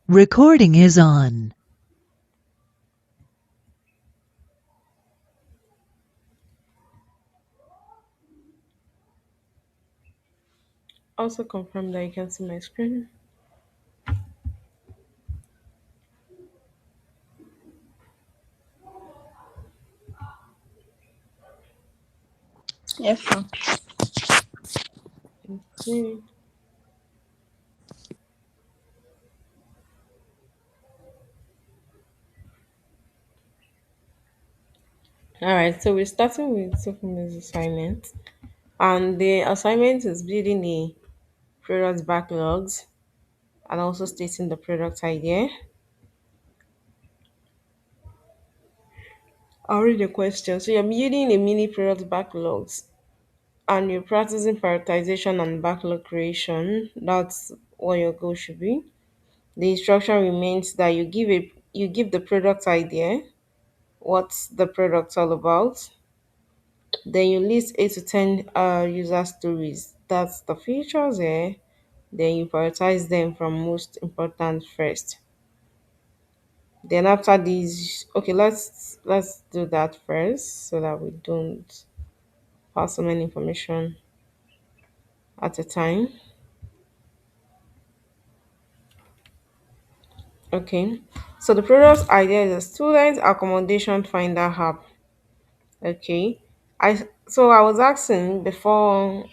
Recording is on. Also confirm that you can see my screen. Yes, ma'am. Hmm. All right, so we're starting with Sophom's assignment, and the assignment is building a product backlogs and also stating the product idea. I'll read the question. So you're building a mini product backlogs and you're practicing prioritization and backlog creation. That's what your goal should be. The instruction remains that you give the product idea, what's the product all about. Then you list 8 to 10 user stories. That's the features here. Then you prioritize them from most important first. Then after these, okay, let's do that first so that we don't pass so many information at a time. Okay. So the product idea is a student accommodation finder app. Okay. I was asking before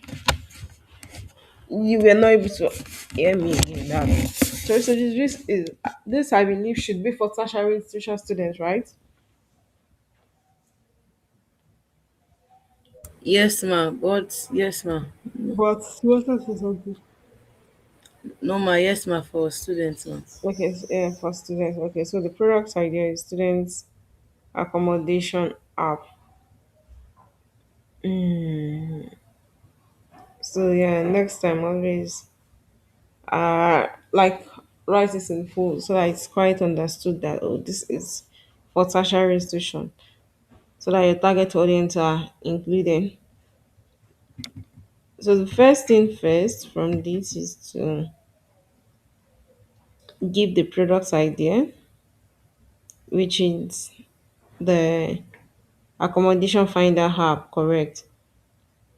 you were not able to hear me in that. So this I believe should be for tertiary institution students, right? Yes, ma. But yes, ma. But you wanted to say something. No, ma. Yes, ma. For students, ma. Okay, for students. Okay, so the product idea is students accommodation app. Mm. So yeah, next time always like write this in full so that it's quite understood that oh this is for tertiary institution so that your target audience are included. So the first thing first from this is to give the product idea, which is the accommodation finder app, correct?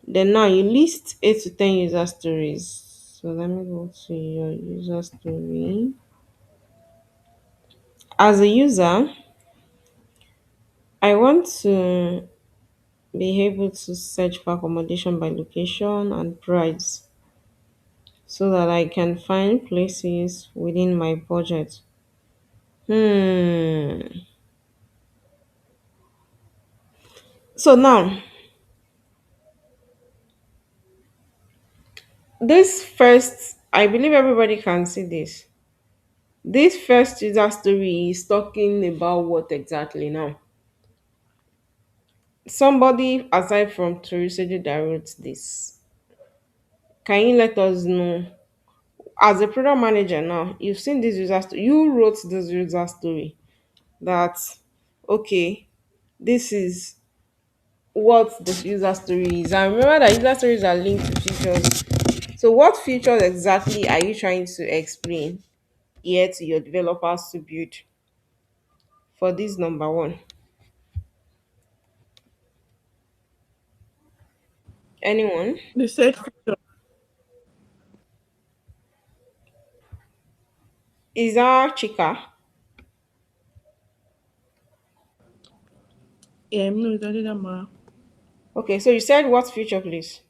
Then now you list 8 to 10 user stories. So let me go to your user story. As a user, I want to be able to search for accommodation by location and price so that I can find places within my budget. Hmm. So now, this first, I believe everybody can see this. This first user story is talking about what exactly now? Somebody aside from Teresa that wrote this, can you let us know? As a product manager now, you've seen this user story, you wrote this user story that okay, this is what the user story is. And remember that user stories are linked to features. So what features exactly are you trying to explain here to your developers to build for this number one? Anyone? The search feature. Is that Chika? Yeah, no, it's only that, ma. Okay, so you said what feature, please?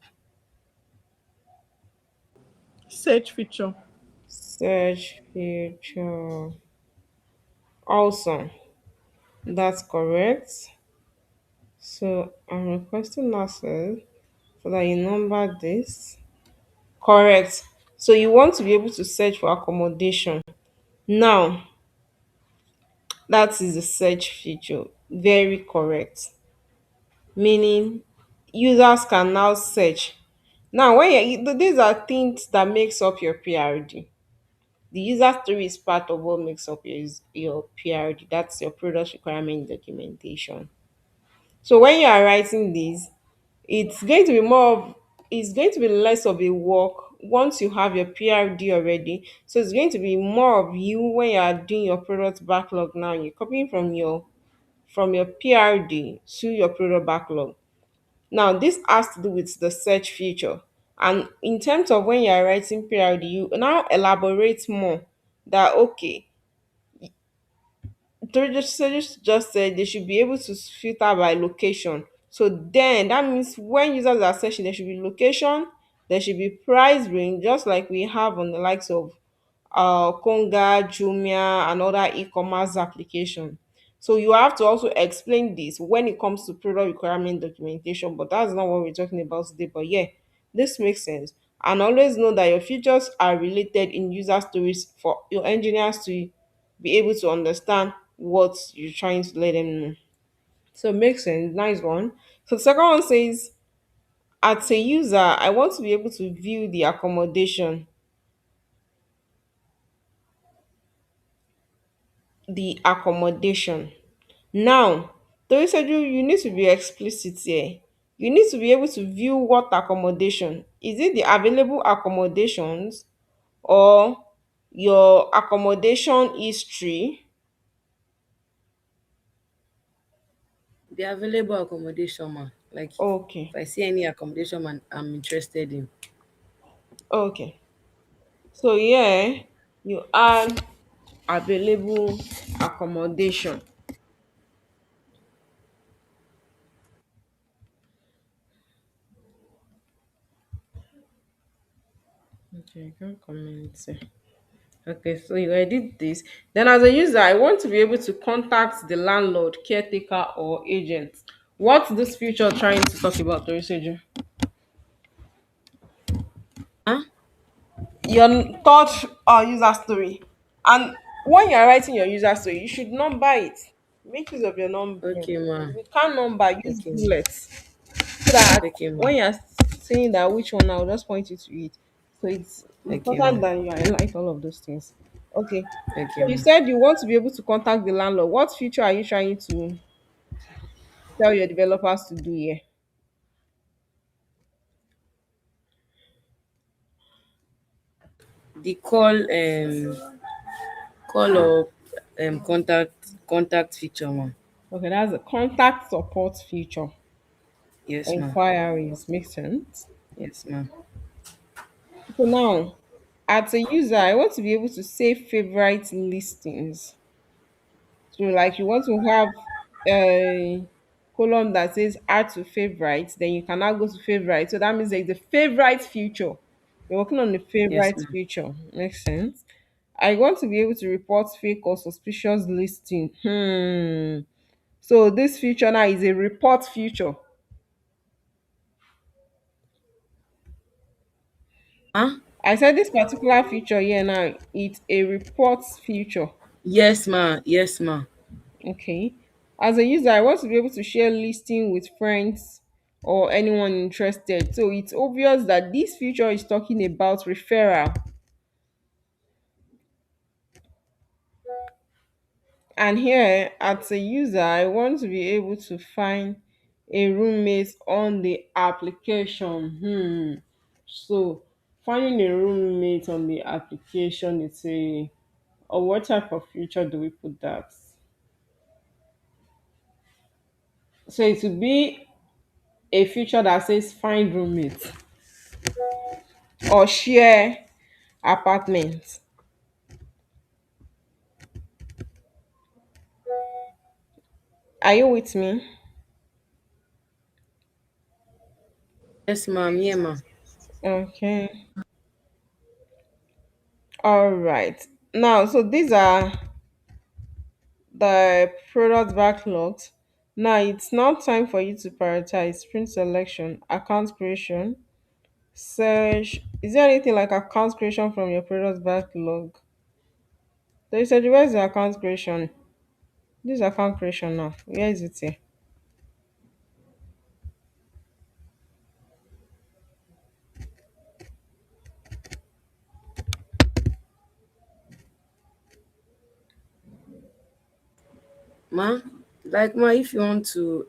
Search feature. Search feature. Awesome. That's correct. So I'm requesting access so that you number this. Correct. So you want to be able to search for accommodation. Now, that is the search feature. Very correct. Meaning users can now search. Now, these are things that makes up your PRD. The user story is part of what makes up your PRD. That's your product requirement documentation. So when you are writing this, it's going to be less of a work once you have your PRD already. So it's going to be more of you when you are doing your product backlog now. You're copying from your PRD to your product backlog. Now, this has to do with the search feature. And in terms of when you are writing PRD, you now elaborate more that okay, just said they should be able to filter by location. So then that means when users are searching, there should be location, there should be price range, just like we have on the likes of Konga, Jumia, and other e-commerce application. So you have to also explain this when it comes to product requirement documentation, but that's not what we're talking about today. But yeah, this makes sense. And always know that your features are related in user stories for your engineers to be able to understand what you're trying to let them know. So it makes sense. Nice one. So the second one says, as a user, I want to be able to view the accommodation. Now, Toriseju, you need to be explicit here. You need to be able to view what accommodation. Is it the available accommodations or your accommodation history? The available accommodation, man. Like if Okay, I see any accommodation, man, I'm interested in. okay. So yeah, you add available accommodation. Okay, I can comment. Okay, so you edit this. Then as a user, I want to be able to contact the landlord, caretaker, or agent. What's this feature trying to talk about, Toriseju? Huh? Your third user story. And when you're writing your user story, you should number it. Make use of your numbering. Okay, If ma. you can't number, use Okay, ma. bullets. So that Okay, ma. when you're saying that which one, I'll just point you to it. So it's Okay, ma. important that you highlight all of those things. Okay. Okay, So you ma. said you want to be able to contact the landlord. What feature are you trying to tell your developers to do here? The call or contact feature, ma. Okay, that's a contact support feature. Yes, ma. Inquiries make sense. Yes, ma. So now, as a user, I want to be able to save favorite listings. So like you want to have a column that says add to favorites, then you can now go to favorite. So that means there's a favorite feature. You're working on the Yes, favorite ma. feature. Makes sense. I want to be able to report fake or suspicious listing. So this feature now is a report feature. Huh? I said this particular feature here now, it's a report feature. Yes, ma. Yes, ma. Okay. As a user, I want to be able to share listing with friends or anyone interested. So it's obvious that this feature is talking about referral. And here, as a user, I want to be able to find a roommate on the application. So finding a roommate on the application is a or what type of feature do we put that? So it would be a feature that says find roommate or share apartment. Are you with me? Yes, ma'am. Yeah, ma. Okay. All right. Now, so these are the product backlogs. Now it's now time for you to prioritize print selection, account creation, search. Is there anything like account creation from your product backlog? So you said where's the account creation? This account creation now. Where is it here? Ma, like if you want to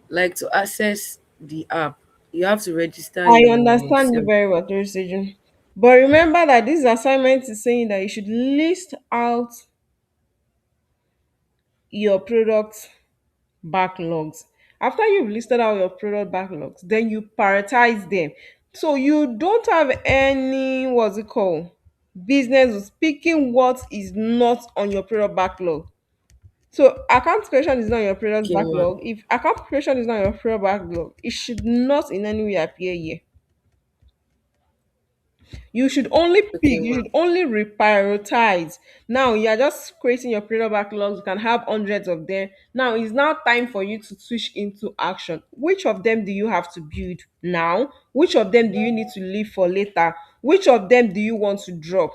like to access the app, You have to register I your understand you self. very well, Torisiju. But remember that this assignment is saying that you should list out your product backlogs. After you've listed out your product backlogs, then you prioritize them. So you don't have any, what's it called, business with picking what is not on your product backlog. So account creation is not your product Okay, ma. backlog. If account creation is not your product backlog, it should not in any way appear here. You should only Okay, pick, you ma. should only reprioritize. Now you are just creating your product backlogs. You can have hundreds of them. Now it's now time for you to switch into action. Which of them do you have to build now? Which of them do you need to leave for later? Which of them do you want to drop?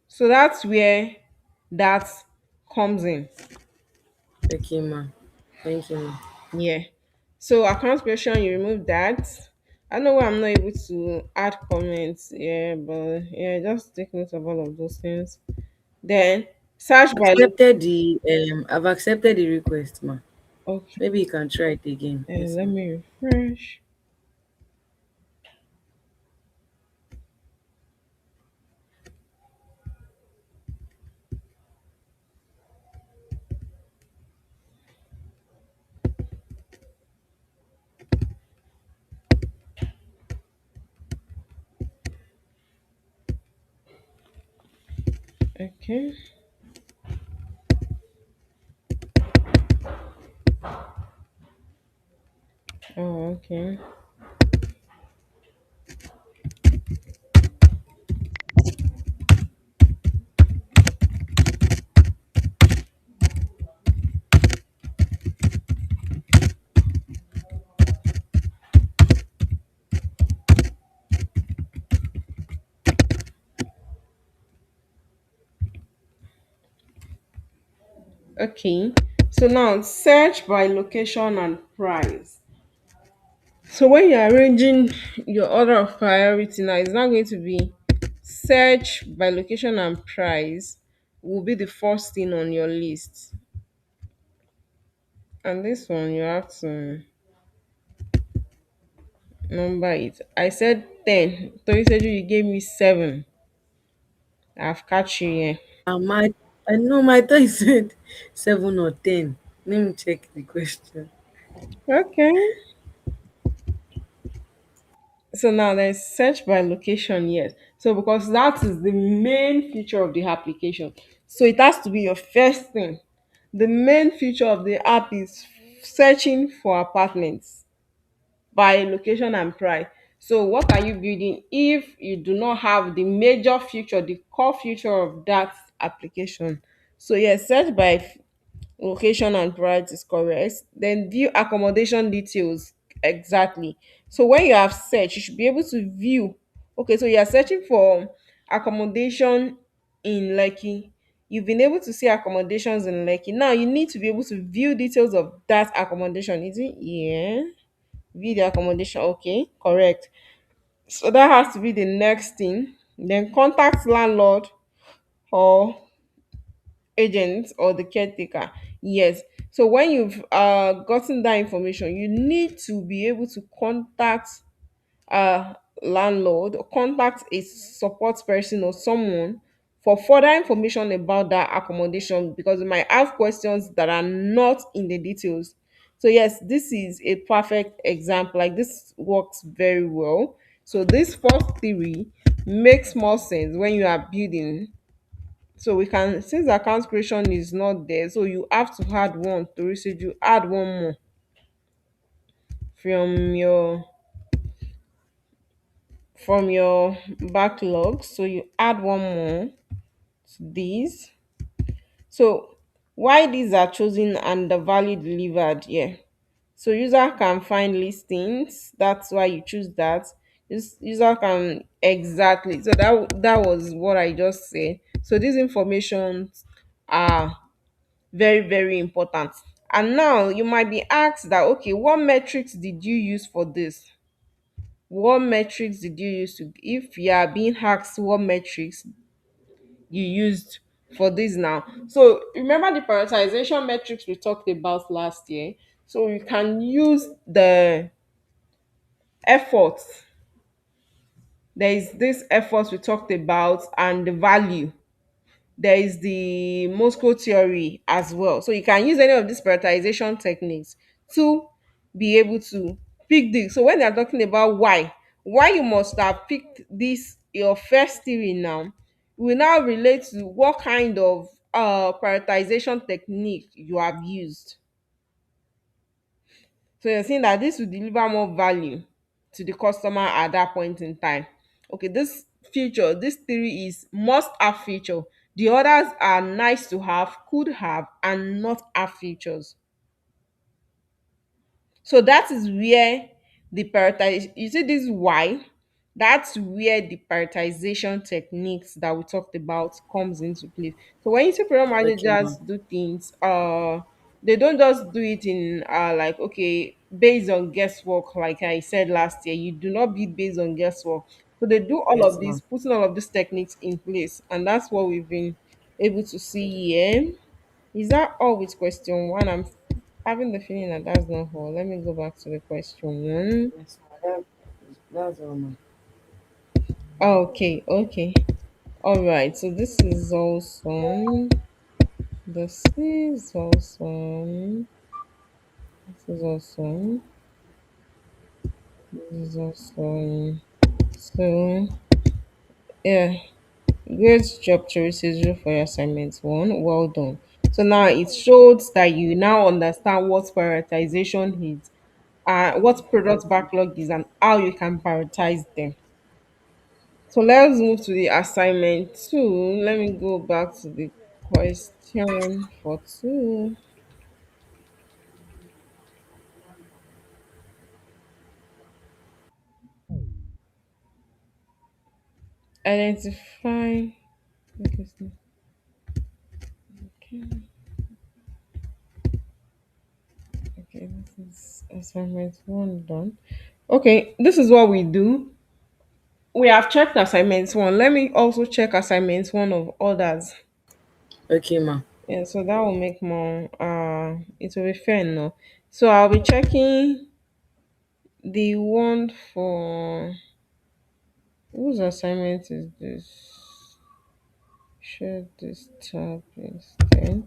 So that's where that comes in. Okay, ma. Thank you, ma. Yeah. So account creation, you remove that. I know why I'm not able to add comments. Yeah, but yeah, just take note of all of those things. Then search by I've accepted the request, ma. okay. Maybe you can try it again. Yes, Let ma. me refresh. Okay. Oh, okay. Okay. So now search by location and price. So when you're arranging your order of priority now, it's not going to be search by location and price will be the first thing on your list. And this one you have to number it. I said 10. So you said you gave me 7. I've catch you here. I know my thought you said 7 or 10. Let me check the question. Okay. So now there's search by location, yes. So because that is the main feature of the application. So it has to be your first thing. The main feature of the app is searching for apartments by location and price. So what are you building if you do not have the major feature, the core feature of that application? So yes, search by location and price is correct. Then view accommodation details. Exactly. So when you have searched, you should be able to view. Okay, so you are searching for accommodation in Lekki. You've been able to see accommodations in Lekki. Now you need to be able to view details of that accommodation. Is it? Yeah. View the accommodation. Okay, correct. So that has to be the next thing. Then contact landlord or agent or the caretaker. Yes. So when you've gotten that information, you need to be able to contact a landlord or contact a support person or someone for further information about that accommodation because you might have questions that are not in the details. So yes, this is a perfect example. Like this works very well. So this first theory makes more sense when you are building. So we can, since account creation is not there, so you have to add one to receive, you add one more from your backlog. So you add one more to these. So why these are chosen and the value delivered, yeah. So user can find listings. That's why you choose that. User can exactly. So that was what I just said. So these information are very very important. And now you might be asked that, okay, what metrics did you use for this? What metrics did you use to, if you are being asked what metrics you used for this now? So remember the prioritization metrics we talked about last year. So you can use the effort. There is this effort we talked about and the value. There is the Moscow theory as well. So you can use any of these prioritization techniques to be able to pick this. So when they're talking about why you must have picked this your first theory now, will now relate to what kind of prioritization technique you have used. So you're saying that this will deliver more value to the customer at that point in time. Okay, this theory is must have feature. The others are nice to have, could have, and not have features. So that is where the prioritize you see this why that's where the prioritization techniques that we talked about comes into place. So when you see program Okay, ma. managers do things, they don't just do it in like okay based on guesswork like I said last year. You do not be based on guesswork. So they do all Yes, of ma. this, putting all of these techniques in place, and that's what we've been able to see here. Is that all with question one? I'm having the feeling that that's not all. Let me go back to the question one. Yes, ma. That's all, ma. Okay, okay. All right. So this is awesome. This is awesome. This is awesome. This is awesome. So yeah, great job, Teresa, for your assignment one. Well done. So now it shows that you now understand what prioritization is, what product backlog is, and how you can prioritize them. So let's move to the assignment two. Let me go back to the question for two. Identify. Okay, okay, this is assignment one done. Okay, this is what we do. We have checked assignment one. Let me also check assignment one of others. Okay, ma. Yeah, so that will make more it will be fair now. So I'll be checking the one for whose assignment is this? Share this tab instead.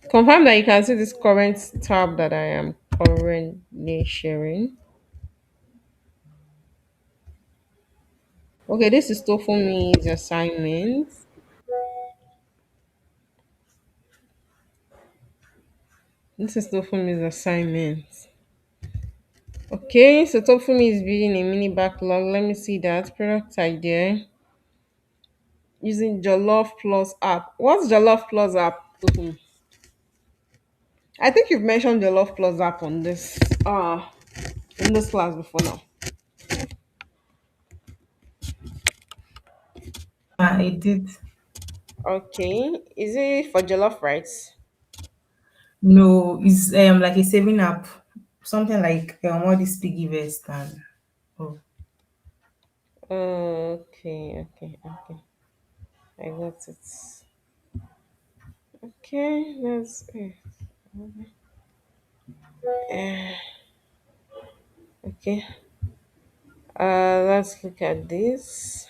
Confirm that you can see this current tab that I am currently sharing. Okay, this is Tofumi's assignment. This is Tofumi's assignment. Okay, so Tofumi is building a mini backlog. Let me see that product idea using Jollof Plus app. What's Jollof Plus app, Tofumi? I think you've mentioned Jollof Plus app on this in this class before now. I did. Okay, is it for jollof rice? No, it's like a saving app, something like all this piggy vest and oh, Okay, okay, okay. I got it. Okay, that's okay. Let's look at this.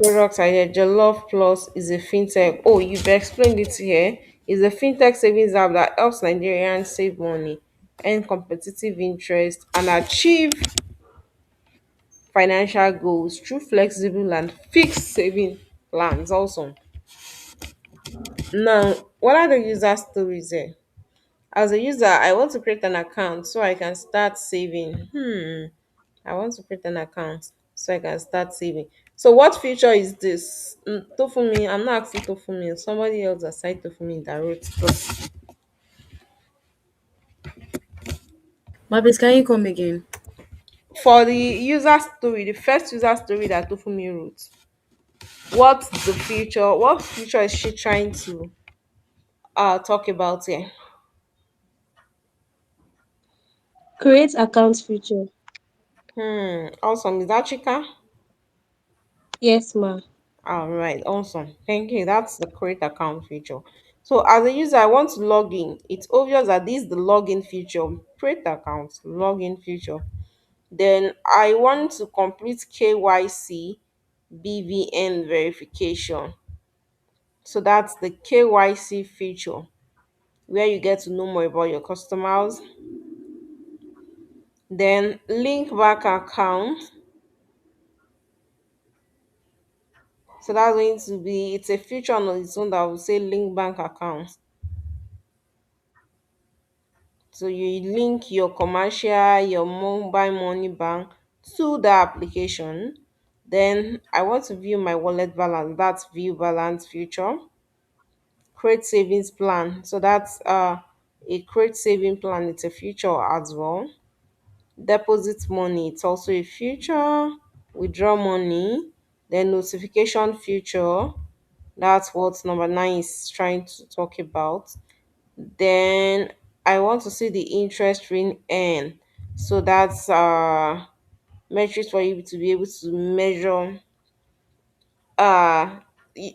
Product idea Jollof Plus is a fintech. Oh, you've explained it here. It's a fintech savings app that helps Nigerians save money, earn competitive interest, and achieve financial goals through flexible and fixed saving plans. Also, now what are the user stories here? As a user, I want to create an account so I can start saving. I want to create an account so I can start saving. So what feature is this? Tofumi, I'm not asking Tofumi. Somebody else aside Tofumi that wrote this. Ma, please, can you come again? For the user story, the first user story that Tofumi wrote, what's the feature? What feature is she trying to talk about here? Create account feature. Awesome. Is that Chika? Yes, ma. All right, awesome. Thank you. That's the create account feature. So as a user, I want to log in. It's obvious that this is the login feature. Create account, login feature. Then I want to complete KYC BVN verification. So that's the KYC feature where you get to know more about your customers. Then link back account. So that's going to be, it's a feature on its own that will say link bank account. So you link your commercial, your mobile money bank to the application. Then I want to view my wallet balance. That's view balance feature. Create savings plan. So that's a create saving plan. It's a feature as well. Deposit money. It's also a feature. Withdraw money. Then notification feature. That's what number nine is trying to talk about. Then I want to see the interest rate earn. So that's metrics for you to be able to measure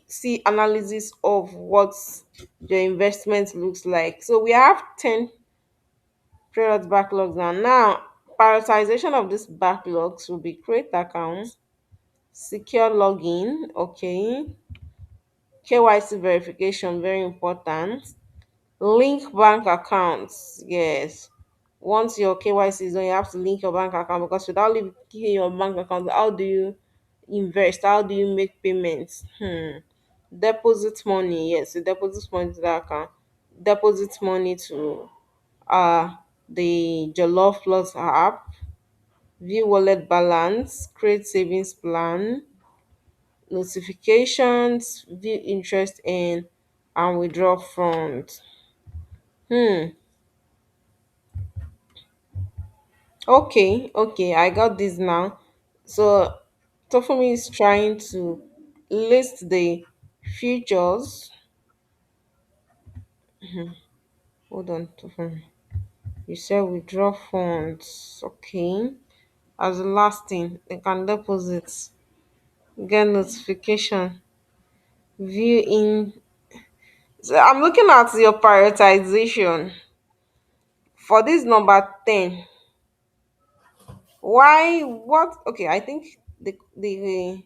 see analysis of what your investment looks like. So we have 10 product backlogs now. Now prioritization of these backlogs will be create account, secure login, okay, KYC verification, very important. Link bank accounts. Yes. Once your KYC is done, you have to link your bank account because without linking your bank account, how do you invest? How do you make payments? Deposit money. Yes, you deposit money to that account. Deposit money to the Jollof Plus app. View wallet balance. Create savings plan. Notifications. View interest in and withdraw funds. Hmm. Okay, I got this now. So Tofomi is trying to list the features. Hold on, Tofomi. You said withdraw funds. Okay. As the last thing, they can deposit, get notification, view in. So I'm looking at your prioritization for this number 10. Why? What? Okay, I think the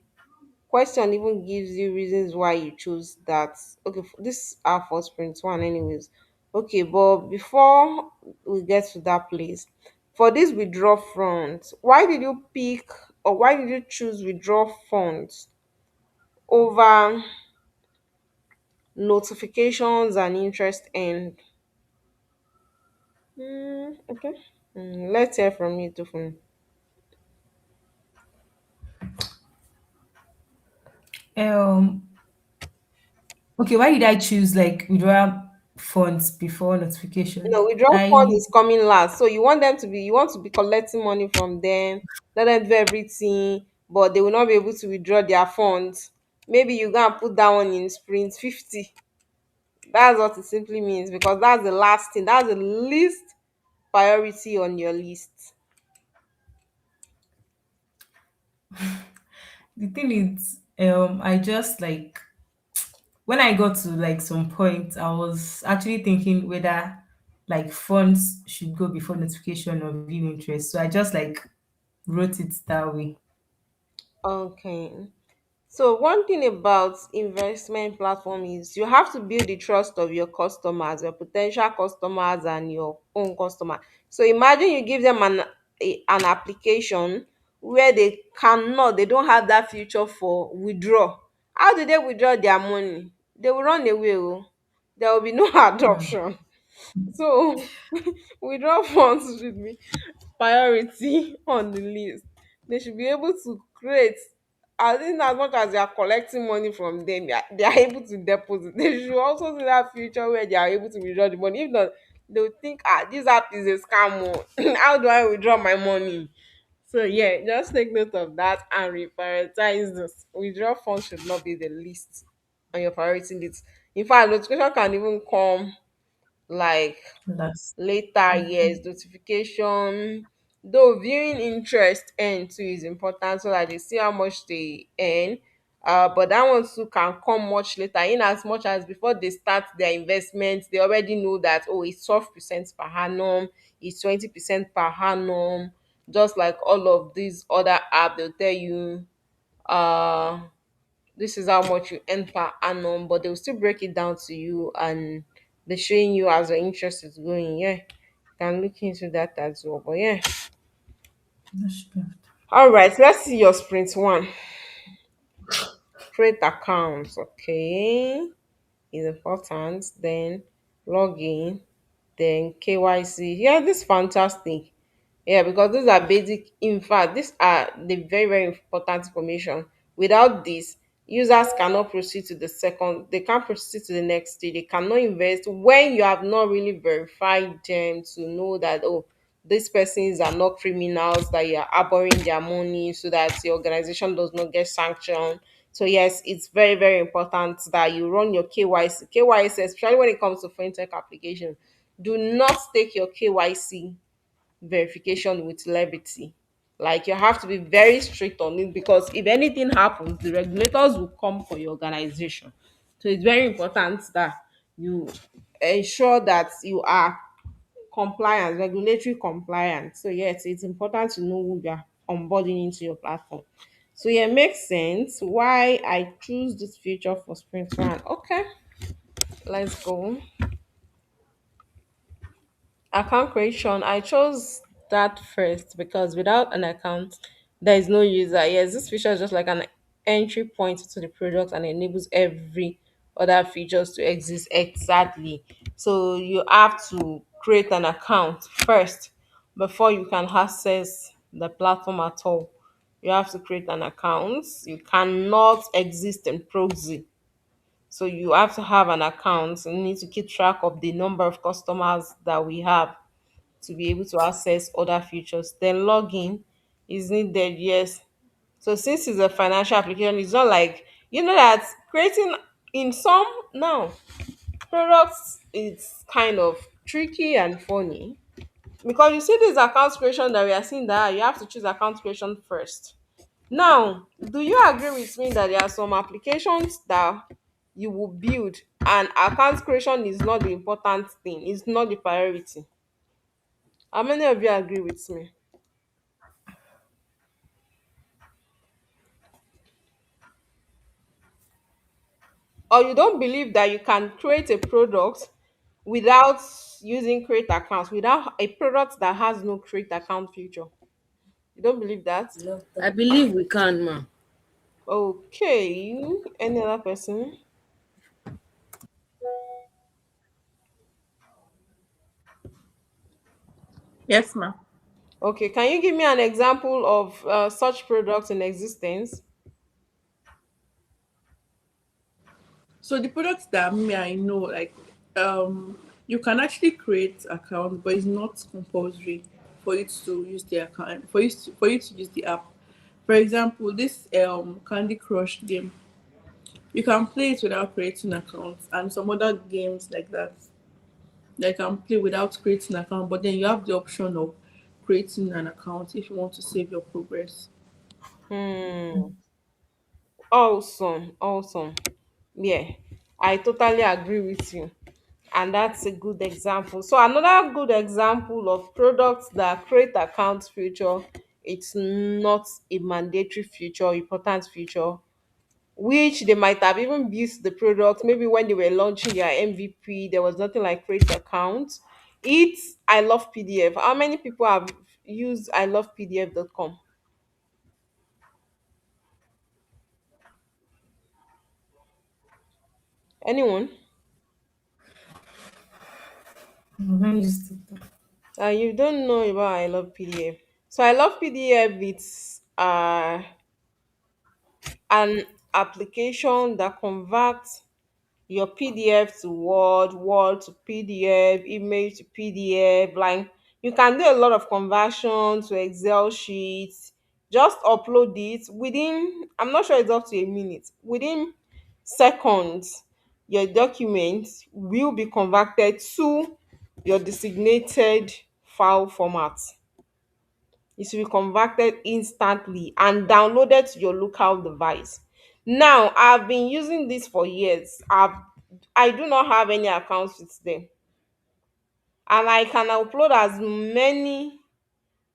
question even gives you reasons why you choose that. Okay, this are for sprint one, anyways. Okay, but before we get to that place, for this withdraw funds, why did you pick or why did you choose withdraw funds over notifications and interest and okay. Let's hear from you too. Um. Okay. Why did I choose like withdraw funds before notification? No, withdrawal funds I is coming last. So you want to be collecting money from them, let them do everything, but they will not be able to withdraw their funds. Maybe you go and put that one in sprint 50. That's what it simply means because that's the last thing. That's the least priority on your list. the thing is, I just like when I got to like some point, I was actually thinking whether like funds should go before notification or view interest. So I just like wrote it that way. Okay. So one thing about investment platform is you have to build the trust of your customers, your potential customers and your own customer. So imagine you give them an application where they don't have that feature for withdraw. How do they withdraw their money? They will run away. Oh. There will be no adoption. So withdrawal funds should be priority on the list. They should be able to create, I think as much as they are collecting money from them, they are able to deposit. They should also see that future where they are able to withdraw the money. If not, they will think, this app is a scam. Oh. How do I withdraw my money? So yeah, just take note of that and reprioritize this. Withdrawal funds should not be the least on your priority list. In fact, notification can even come like That's later years notification, though viewing interest earn too is important so that they see how much they earn. But that one too can come much later, in as much as before they start their investment, they already know that, oh, it's 12% per annum, it's 20% per annum. Just like all of these other app, they'll tell you, uh this is how much you earn per annum, but they'll still break it down to you, and they're showing you as your interest is going. Yeah, you can look into that as well. But yeah. That's good. All right, let's see your sprint one. Create accounts, okay, is important. Then login, then KYC. Yeah, this is fantastic. Yeah, because these are basic. In fact, these are the very, very important information. Without this, users cannot proceed to the second, they can't proceed to the next stage. They cannot invest when you have not really verified them to know that, oh, these persons are not criminals, that you are harboring their money so that the organization does not get sanctioned. So yes, it's very, very important that you run your KYC. KYC, especially when it comes to fintech application, do not take your KYC verification with levity. Like, you have to be very strict on it, because if anything happens, the regulators will come for your organization. So it's very important that you ensure that you are compliant, regulatory compliant. So yes, it's important to know who you are onboarding into your platform. So yeah, makes sense why I choose this feature for Sprint One. Okay, let's go. Account creation, I chose that first because without an account, there is no user. Yes, this feature is just like an entry point to the product and enables every other features to exist exactly. So you have to create an account first before you can access the platform at all. You have to create an account. You cannot exist in proxy. So you have to have an account. You need to keep track of the number of customers that we have to be able to access other features. Then login is needed, yes. So since it's a financial application, it's not like, you know that creating in some now products, it's kind of tricky and funny, because you see this account creation that we are seeing, that you have to choose account creation first. Now, do you agree with me that there are some applications that you will build and account creation is not the important thing, it's not the priority? How many of you agree with me? Or you don't believe that you can create a product without using create accounts, without a product that has no create account feature? You don't believe that? I believe we can, ma. Okay, any other person? Yes, ma'am. Okay, can you give me an example of such products in existence? So the products that me I know, like, you can actually create account, but it's not compulsory for you to use the account for you to use the app. For example, this Candy Crush game, you can play it without creating accounts, and some other games like that, they can play without creating an account. But then you have the option of creating an account if you want to save your progress. Hmm. Awesome, awesome. Yeah, I totally agree with you. And that's a good example. So another good example of products that create account feature, it's not a mandatory feature, important feature, which they might have even built the product. Maybe when they were launching their MVP, there was nothing like create account. It's I love PDF. How many people have used I love PDF.com? Anyone? When you still You don't know about I love PDF. So I love PDF. It's an application that converts your PDF to Word, Word to PDF, image to PDF. Like, you can do a lot of conversion to Excel sheets. Just upload it within, I'm not sure it's up to a minute, within seconds, your document will be converted to your designated file format. It will be converted instantly and downloaded to your local device. Now I've been using this for years. I do not have any accounts with them, and I can upload as many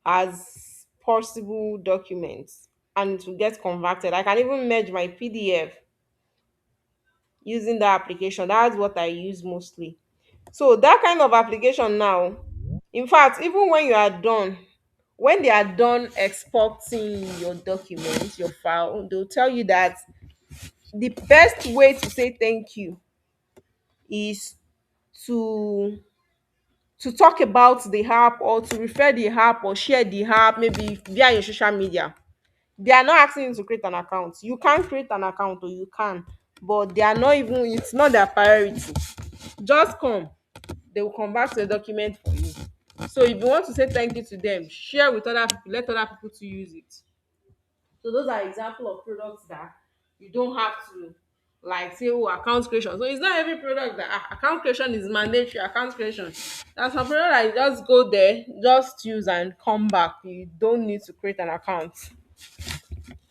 as possible documents and it will get converted. I can even merge my PDF using that application. That's what I use mostly. So that kind of application now, in fact, even when you are done, when they are done exporting your documents, your file, they'll tell you that the best way to say thank you is to talk about the app or to refer the app or share the app maybe via your social media. They are not asking you to create an account. You can create an account or you can, but they are not even, it's not their priority. Just come, they will convert the document for you. So if you want to say thank you to them, share with other people, let other people to use it. So those are example of products that you don't have to like say, oh, account creation. So it's not every product that account creation is mandatory. Account creation, that's some product that you just go there, just use and come back. You don't need to create an account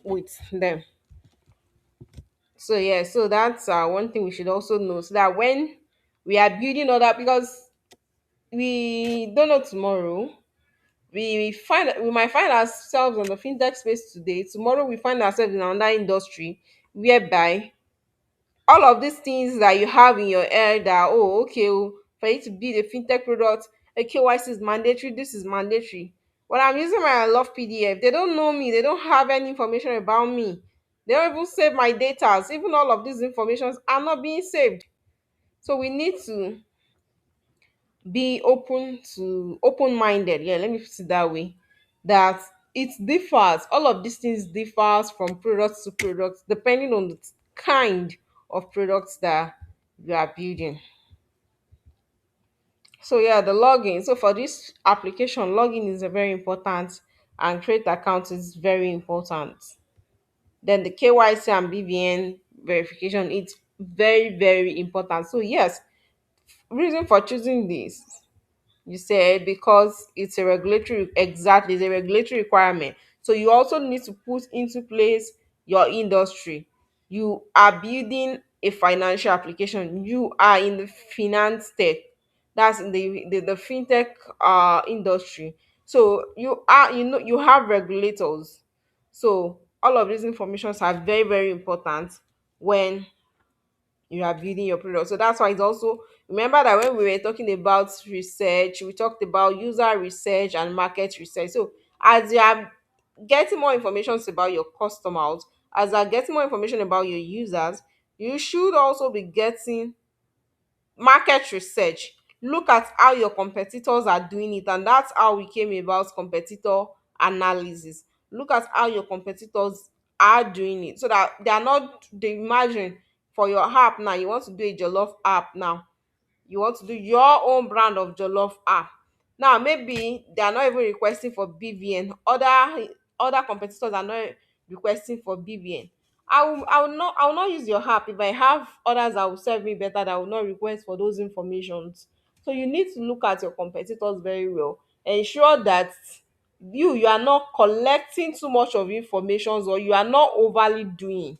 with them. So yeah, so that's one thing we should also know, so that when we are building other, because we don't know tomorrow, we might find ourselves on the fintech space today. Tomorrow we find ourselves in another industry whereby all of these things that you have in your head that, oh, okay, oh, for you to build a fintech product, a KYC is mandatory, this is mandatory. When I'm using my love PDF, they don't know me, they don't have any information about me, they don't even save my data. Even all of these informations are not being saved. So we need to be open-minded. Yeah, let me put it that way. That it differs, all of these things differs from product to product depending on the kind of products that you are building. So yeah, the login. So for this application, login is a very important, and create account is very important. Then the KYC and BVN verification, it's very, very important. So yes, reason for choosing this, you said because it's a regulatory, exactly, it's a regulatory requirement. So you also need to put into place your industry. You are building a financial application, you are in the finance tech, that's in the fintech industry. So you are, you know, you have regulators. So all of these informations are very, very important when you are building your product. So that's why it's also, remember that when we were talking about research, we talked about user research and market research. So as you are getting more information about your customers, as you are getting more information about your users, you should also be getting market research. Look at how your competitors are doing it, and that's how we came about competitor analysis. Look at how your competitors are doing it, so that they are not, they imagine for your app now, you want to do a jollof app now, you want to do your own brand of jollof app. Now maybe they are not even requesting for BVN. Other competitors are not requesting for BVN. I will not use your app if I have others that will serve me better, that will not request for those informations. So you need to look at your competitors very well. Ensure that you are not collecting too much of information, or you are not overly doing,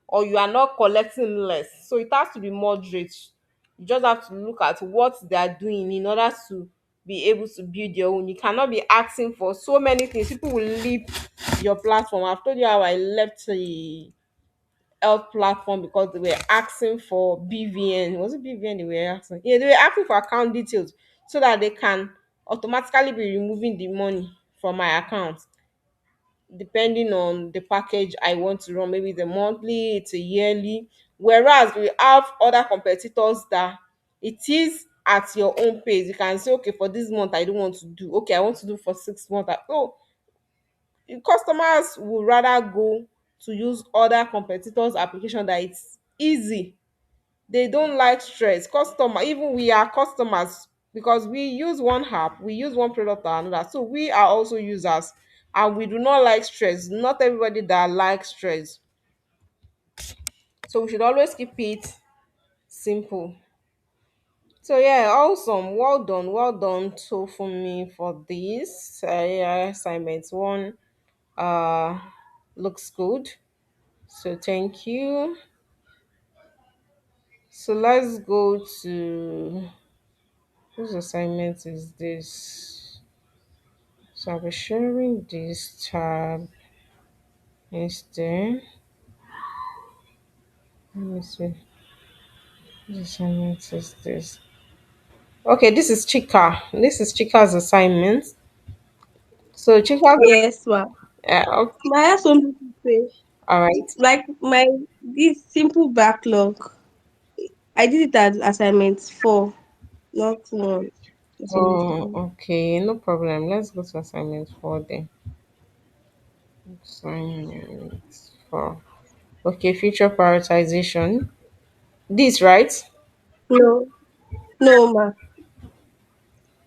or you are not collecting less. So it has to be moderate. You just have to look at what they are doing in order to be able to build your own. You cannot be asking for so many things. People will leave your platform. I've told you how I left the health platform because they were asking for BVN. Was it BVN they were asking? Yeah, they were asking for account details so that they can automatically be removing the money from my account depending on the package I want to run. Maybe it's a monthly, it's a yearly. Whereas we have other competitors that it is at your own pace. You can say, okay, for this month I don't want to do. Okay, I want to do for 6 months. Oh, customers would rather go to use other competitors' application that it's easy. They don't like stress. Customer, even we are customers, because we use one app, we use one product or another, so we are also users, and we do not like stress. Not everybody that likes stress, so we should always keep it simple. So yeah, awesome, well done so for me for this yeah, assignment one uh looks good. So thank you. So let's go to whose assignment is this? So I'll be sharing this tab instead. Let me see. Whose assignment is this? Okay, this is Chika. This is Chika's assignment. So Chika, Yes, ma. okay, Ma, I have something to say. all right. Like my this simple backlog, I did it as assignment 4, not 1. Assignment Oh, 4. okay, no problem. Let's go to assignment four then. Assignment four. Okay, future prioritization. This right? No, no, ma.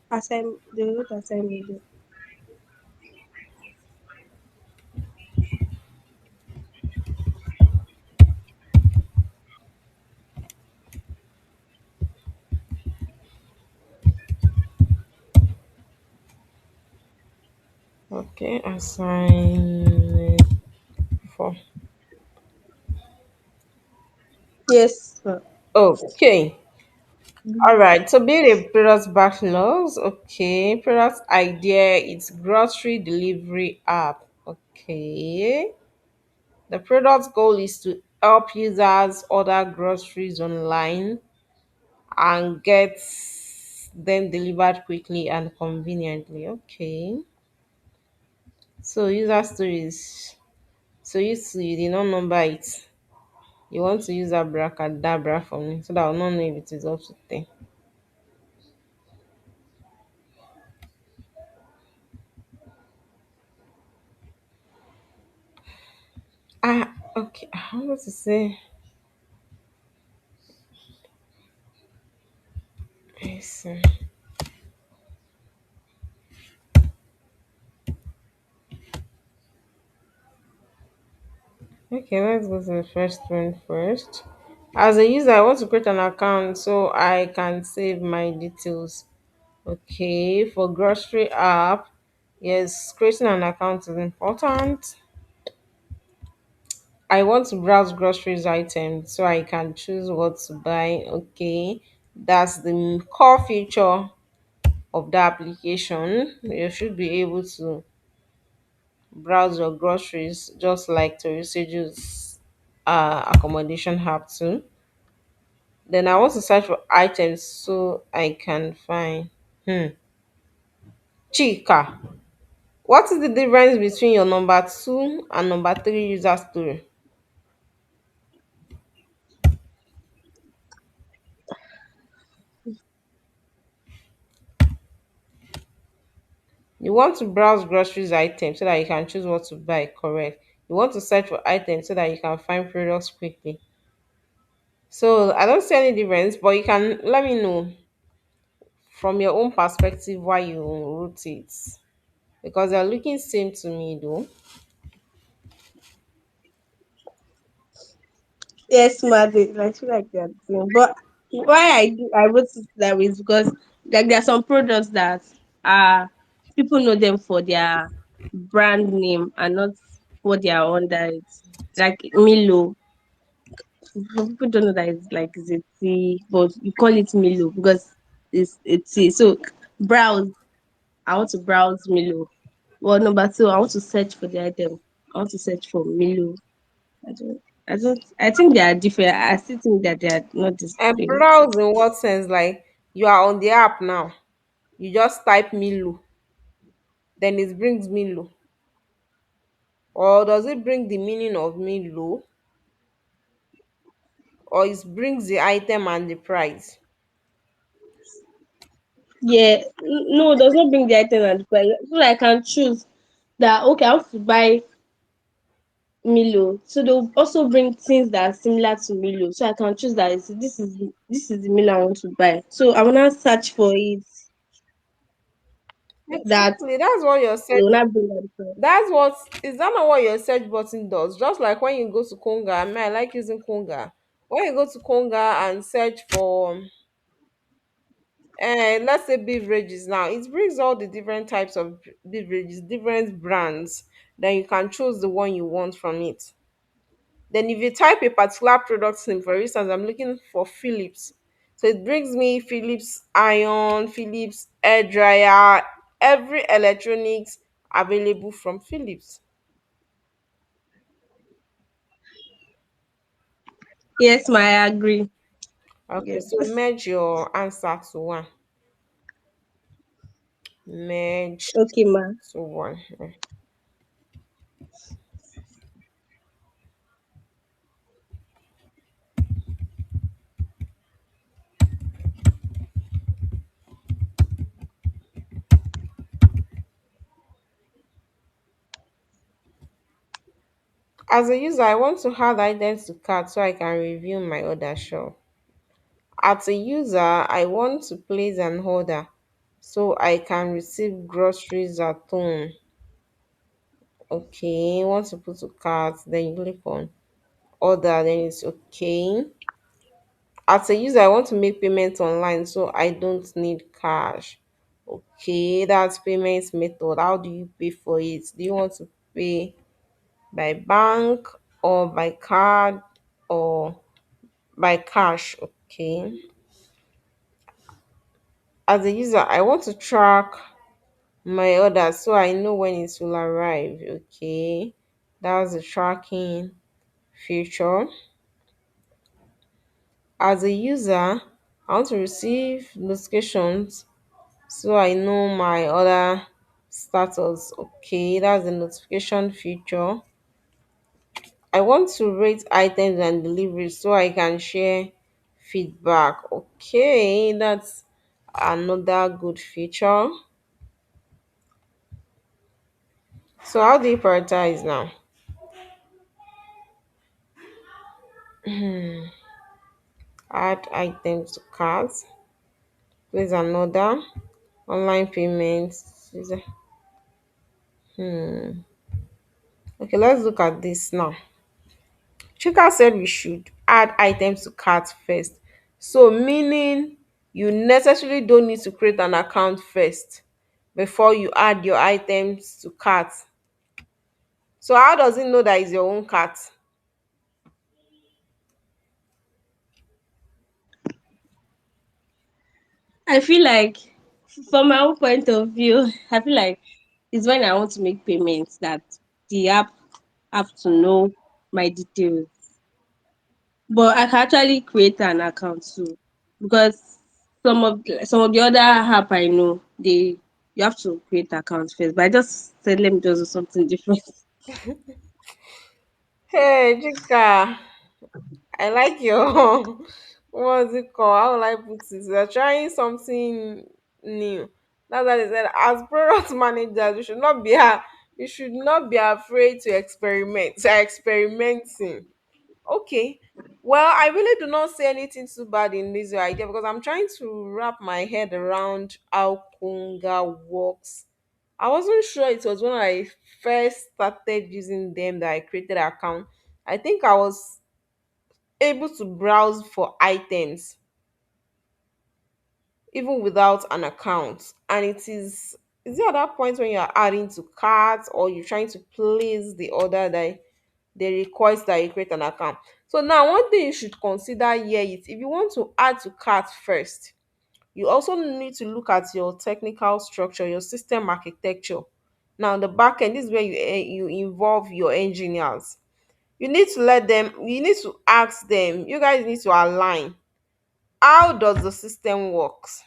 The road assignment. Okay, assignment four. Yes, ma. Okay. All right. So build a product backlogs. Okay. Product idea. It's grocery delivery app. Okay. The product goal is to help users order groceries online and get them delivered quickly and conveniently. Okay. So user stories. So you did not number it. You want to use abracadabra for me so that I'll not know if it is up to 10. Ah, okay. I want to say. Yes. Okay, let's go to the first one first. As a user, I want to create an account so I can save my details. Okay, for grocery app, yes, creating an account is important. I want to browse groceries items so I can choose what to buy. Okay, that's the core feature of the application. You should be able to browse your groceries just like Torisage's accommodation have to. Then I want to search for items so I can find Chika. What is the difference between your number two and number three user story? You want to browse groceries items so that you can choose what to buy, correct? You want to search for items so that you can find products quickly. So I don't see any difference, but you can let me know from your own perspective why you wrote it. Because they're looking same to me though. Yes, ma. I feel like they're the same. But why I wrote it that way is because like there are some products that are people know them for their brand name and not what they are under it. Like Milo. Some people don't know that it's a tea, but you call it Milo because it's a tea. So browse. I want to browse Milo. Well, number two, I want to search for the item. I want to search for Milo. I don't. I think they are different. I still think that they are not the And same thing. browse in what sense? Like you are on the app now. You just type Milo, then it brings Milo. Or does it bring the meaning of Milo? Or it brings the item and the price? Yeah, no, it does not bring the item and the price. So I can choose that. Okay, I want to buy Milo. So they'll also bring things that are similar to Milo. So I can choose that. This is the Milo I want to buy. So I wanna search for it. That Exactly. That's what your they search. will not bring that price. That's what is that not what your search button does? Just like when you go to Konga, I mean, I like using Konga. When you go to Konga and search for let's say beverages now, it brings all the different types of beverages, different brands. Then you can choose the one you want from it. Then if you type a particular product name, for instance, I'm looking for Philips. So it brings me Philips iron, Philips air dryer, every electronics available from Philips. Yes, ma, I agree. Okay, Yes. so merge your answer to one. Merge Okay, ma. to one. As a user, I want to add items to cart so I can review my order shop. As a user, I want to place an order so I can receive groceries at home. Okay, want to put to cart, then you click on order, then it's okay. As a user, I want to make payments online so I don't need cash. Okay, that's payment method. How do you pay for it? Do you want to pay by bank or by card or by cash? Okay. As a user, I want to track my orders so I know when it will arrive. Okay. That's the tracking feature. As a user, I want to receive notifications so I know my order status. Okay, that's the notification feature. I want to rate items and deliveries so I can share feedback. Okay, that's another good feature. So how do you prioritize now? Add items to carts, place an order, online payments. Okay, let's look at this now. Chika said we should add items to cart first. So meaning you necessarily don't need to create an account first before you add your items to cart. So how does it know that it's your own cart? I feel like, from my own point of view, I feel like it's when I want to make payments that the app have to know my details. But I can actually create an account too, because some of the other app I know, they you have to create account first. But I just said let me just do something different. Hey Chika, I like your what's it called? How will I put it? They're trying something new. That's why they said as product managers, we should not be afraid to experiment. So experimenting. Okay. Well, I really do not see anything too bad in this idea because I'm trying to wrap my head around how Kunga works. I wasn't sure it was when I first started using them that I created an account. I think I was able to browse for items even without an account. And is it at that point when you're adding to carts or you're trying to place the order that they request that you create an account. So now one thing you should consider here is if you want to add to cart first, you also need to look at your technical structure, your system architecture. Now the backend this is where you involve your engineers. You need to ask them, you guys need to align. How does the system works?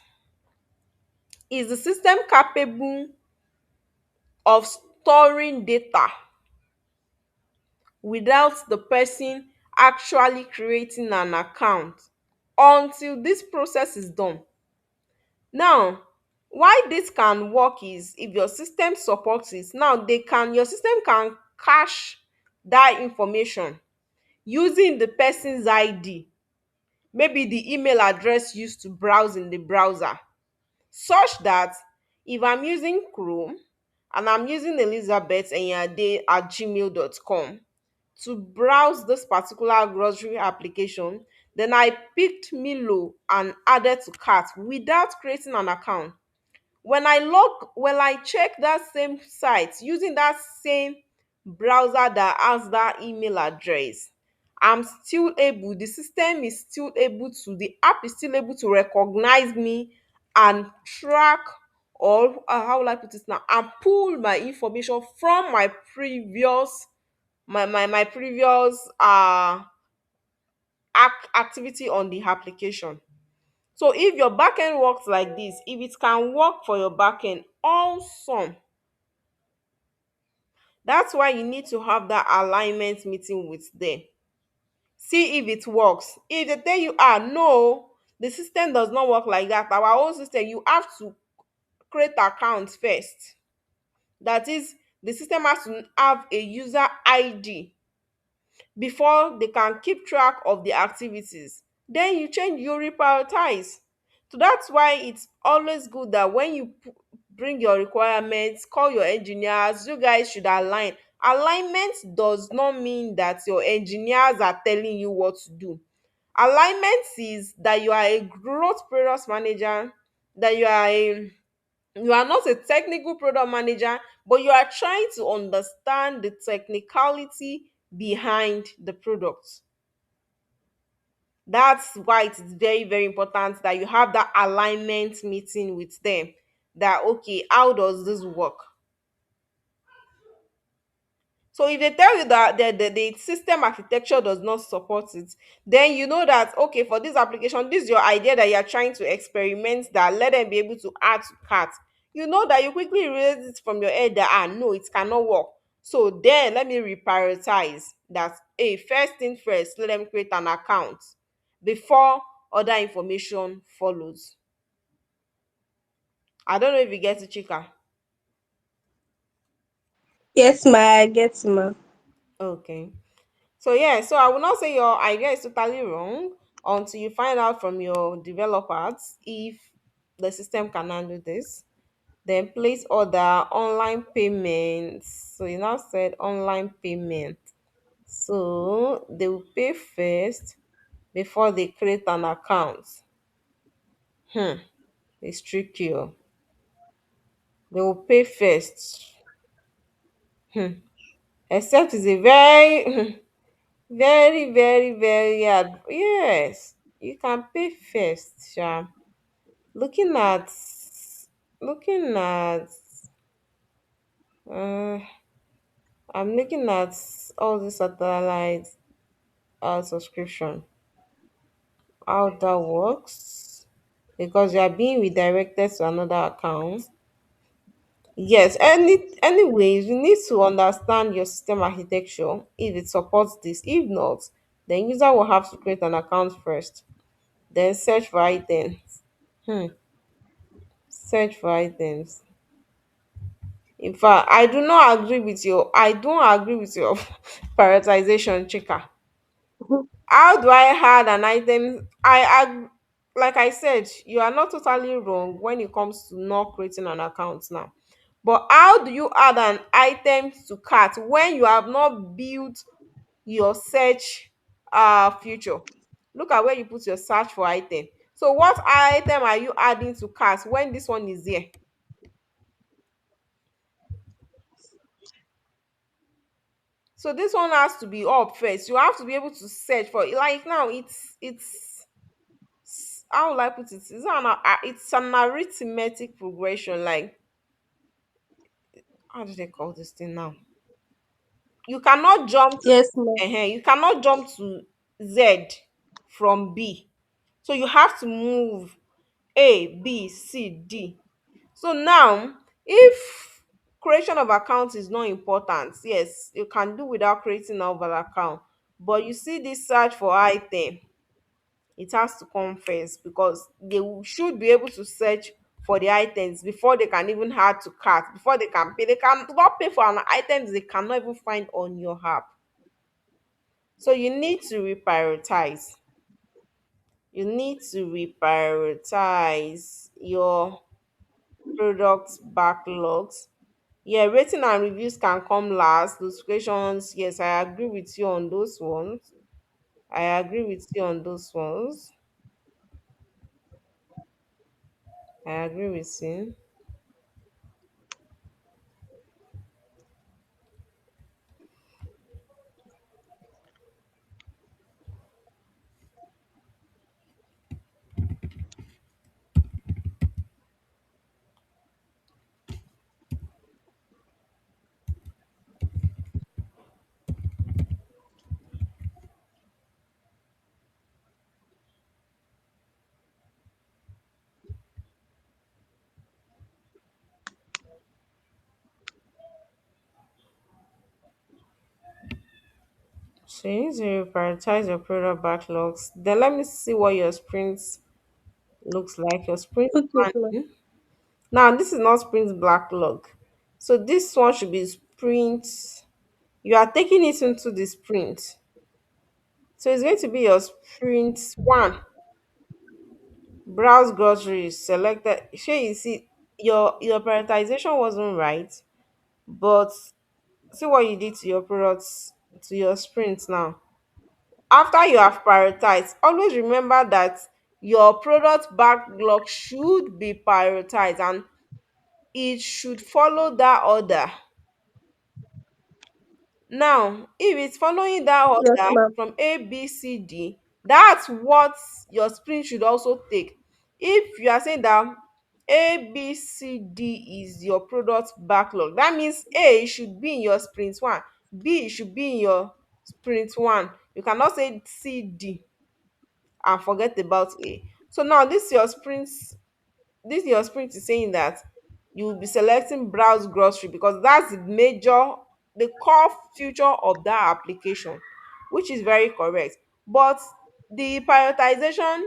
Is the system capable of storing data without the person actually creating an account until this process is done? Now, why this can work is if your system supports it. Now, your system can cache that information using the person's ID, maybe the email address used to browse in the browser, such that if I'm using Chrome and I'm using Elizabeth Enyade at gmail.com to browse this particular grocery application, then I picked Milo and added to cart without creating an account. When I check that same site using that same browser that has that email address, I'm still able, the system is still able to, the app is still able to recognize me and track, or how will I put it now, and pull my information from my previous, my previous activity on the application. So if your backend works like this, if it can work for your backend, awesome. That's why you need to have that alignment meeting with them. See if it works. If they tell you, no, the system does not work like that, our own system, you have to create accounts first. That is, the system has to have a user ID before they can keep track of the activities. Then you change, you reprioritize. So that's why it's always good that when you bring your requirements, call your engineers, you guys should align. Alignment does not mean that your engineers are telling you what to do. Alignment is that you are a growth product manager, that you are not a technical product manager, but you are trying to understand the technicality behind the product. That's why it's very, very important that you have that alignment meeting with them. That, okay, how does this work? So if they tell you that the system architecture does not support it, then you know that, okay, for this application, this is your idea that you're trying to experiment, that let them be able to add to cart. You know that you quickly realize it from your head that, no, it cannot work. So then let me reprioritize that. Hey, first thing first, let them create an account before other information follows. I don't know if you get it, Chika. Yes, ma, I get ma. Okay. So yeah, so I will not say your idea is totally wrong until you find out from your developers if the system can handle this. Then place order online payments. So you now said online payment. So they will pay first before they create an account. It's tricky. Oh. They will pay first. Except it's a very very, very, very hard. Yes, you can pay first, sha. Looking at looking at uh I'm looking at all the satellite subscription, how that works, because you are being redirected to another account. Yes, anyways, you need to understand your system architecture if it supports this. If not, then user will have to create an account first, then search for items. Hmm. Search for items. In fact, I don't agree with your prioritization, Chika. How do I add an item? Like I said, you are not totally wrong when it comes to not creating an account now. But how do you add an item to cart when you have not built your search feature? Look at where you put your search for item. So what item are you adding to cart when this one is here? So this one has to be up first. You have to be able to search for it. Like now, how will I put it? It's an arithmetic progression. Like, how do they call this thing now? You cannot jump. Yes, ma. You cannot jump to Z from B. So you have to move A, B, C, D. So now, if creation of account is not important, yes, you can do without creating an account. But you see this search for item, it has to come first because should be able to search for the items before they can even add to cart, before they can pay. They can not pay for an items they cannot even find on your app. So you need to reprioritize. You need to reprioritize your product backlogs. Yeah, rating and reviews can come last. Notifications, yes, I agree with you on those ones. I agree with you on those ones. I agree with you. So you need to prioritize your product backlogs. Then let me see what your sprint looks like. Your sprint Okay, ma. planning. Now this is not sprint backlog. So this one should be sprint. You are taking it into the sprint. So it's going to be your sprint one. Browse groceries selected. Sure, you see your prioritization wasn't right, but see what you did to your products to your sprint now. After you have prioritized, always remember that your product backlog should be prioritized and it should follow that order. Now, if it's following that Yes, order ma'am. from A, B, C, D, that's what your sprint should also take. If you are saying that A, B, C, D is your product backlog, that means A should be in your sprint one, B should be in your sprint one. You cannot say C, D and forget about A. So now this your sprint is saying that you will be selecting browse grocery because that's the core feature of that application, which is very correct. But the prioritization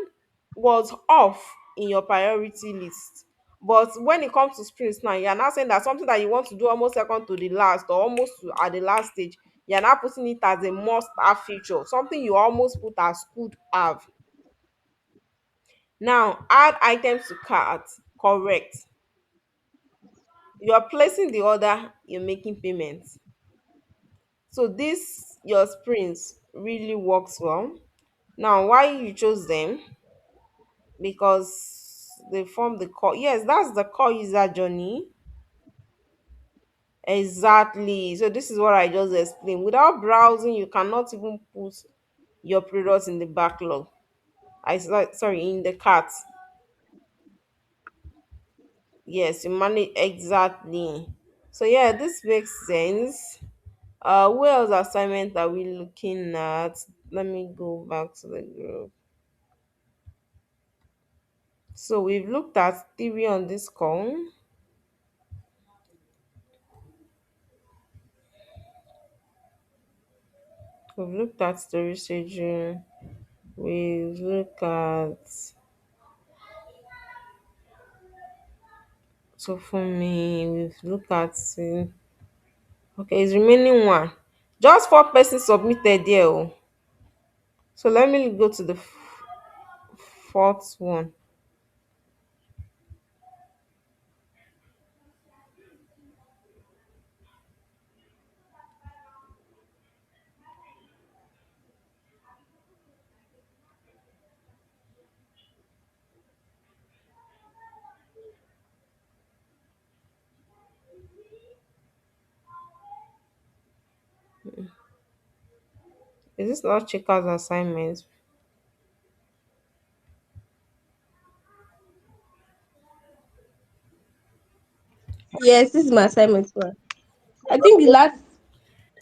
was off in your priority list. But when it comes to sprints now, you're now saying that something that you want to do almost second to the last or almost at the last stage, you're now putting it as a must have feature, something you almost put as could have. Now, add items to cart. Correct. You are placing the order, you're making payments. So this your sprints really works well. Now, why you chose them? Because they form the core. Yes, that's the core user journey. Exactly. So this is what I just explained. Without browsing, you cannot even put your products in the backlog. Sorry, in the cart. Yes, you manage exactly. So yeah, this makes sense. What else assignment are we looking at? Let me go back to the group. So we've looked at theory on this call. We've looked at story staging. We've looked at so for me, we've looked at okay, it's remaining one. Just four persons submitted there. Oh. So let me go to the fourth one. Is this not checkers assignment? Yes, this is my assignment, ma. I think the last.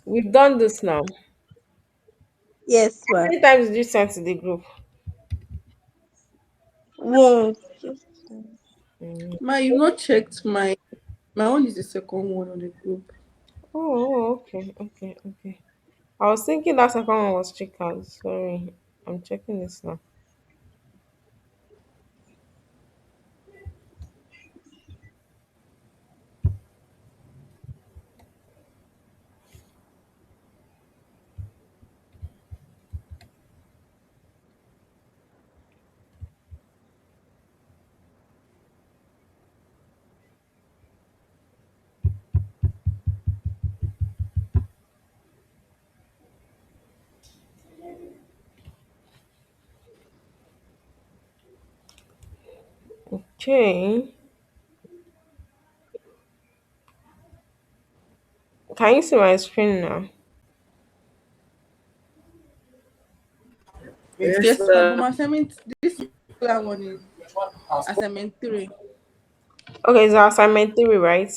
We've done this now. Yes, How ma. many times did you send to the group? One. Mm. Ma, you've not checked my own is the second one on the group. Okay, okay. I was thinking that second one was checkers. Sorry, I'm checking this now. Okay, can you see my screen now? Yes, Yes, but sir. my assignment this particular one is assignment three. Okay, it's assignment three, right?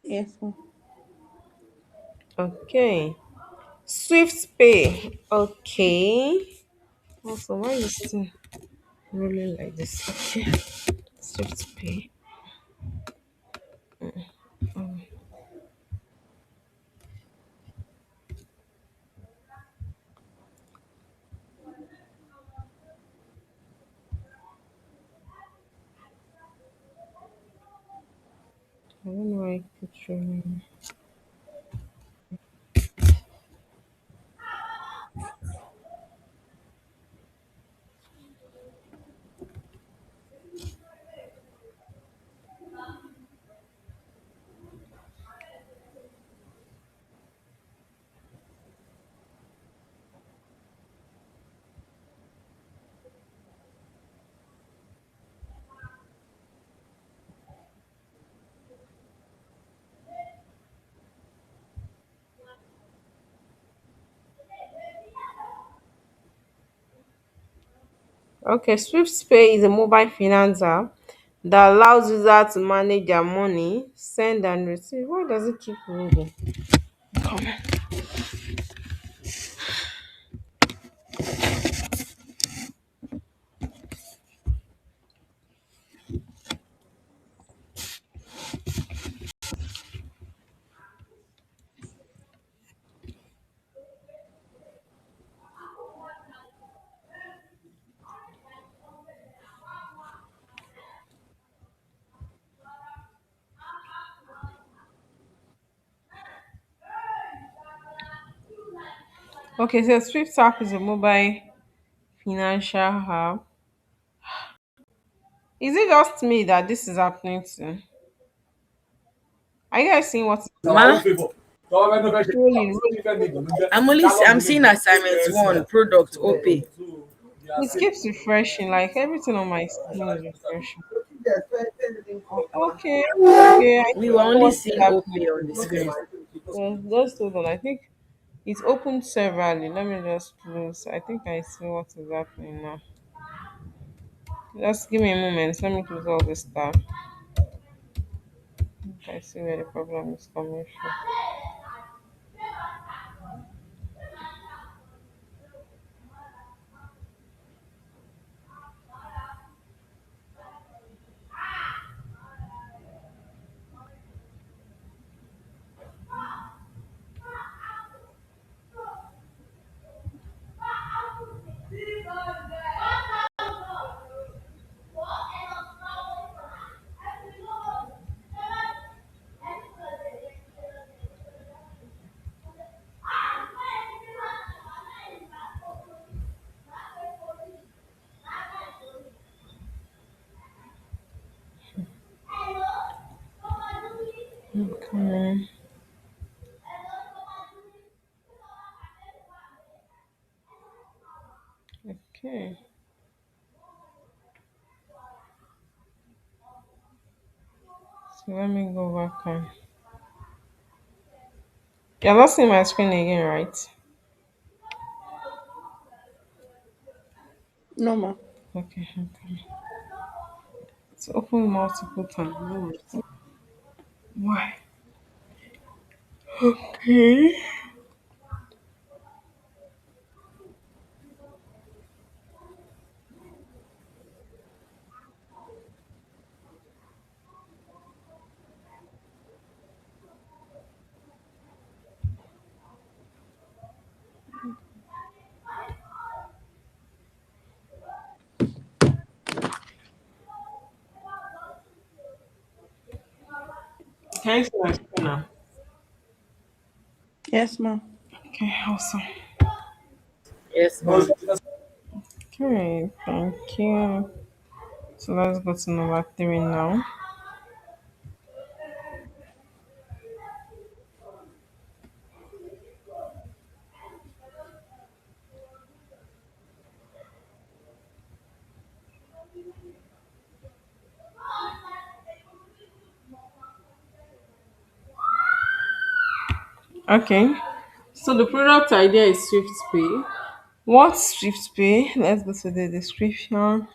Yes, ma. Okay, Swift Pay. Okay. Also, why is it still rolling like this? Okay, Swift Pay. True. Okay, Swift Pay is a mobile finance app that allows users to manage their money, send and receive. Why does it keep moving? Come on. Okay, so Swift app is a mobile financial app. Is it just me that this is happening to? Are you guys seeing what is Ma, rolling? I'm seeing assignment one, product OP. It keeps refreshing, like everything on my screen is refreshing. Okay, okay, I We think were I know only what is seeing OP happening. on the screen. Just hold on. I think it's opened severally. Let me just close. I think I see what is happening now. Just give me a moment. Let me close all this stuff. I see where the problem is coming from. Okay. Okay. So let me go back on. You're not seeing my screen again, right? No, ma. Okay. Okay. It's open multiple times. Why? Okay. Can you see my screen now? Yes, ma. Okay, awesome. Yes, ma'am. Okay, thank you. So let's go to number three now. Okay, so the product idea is Swift Pay. What's Swift Pay? Let's go to the description.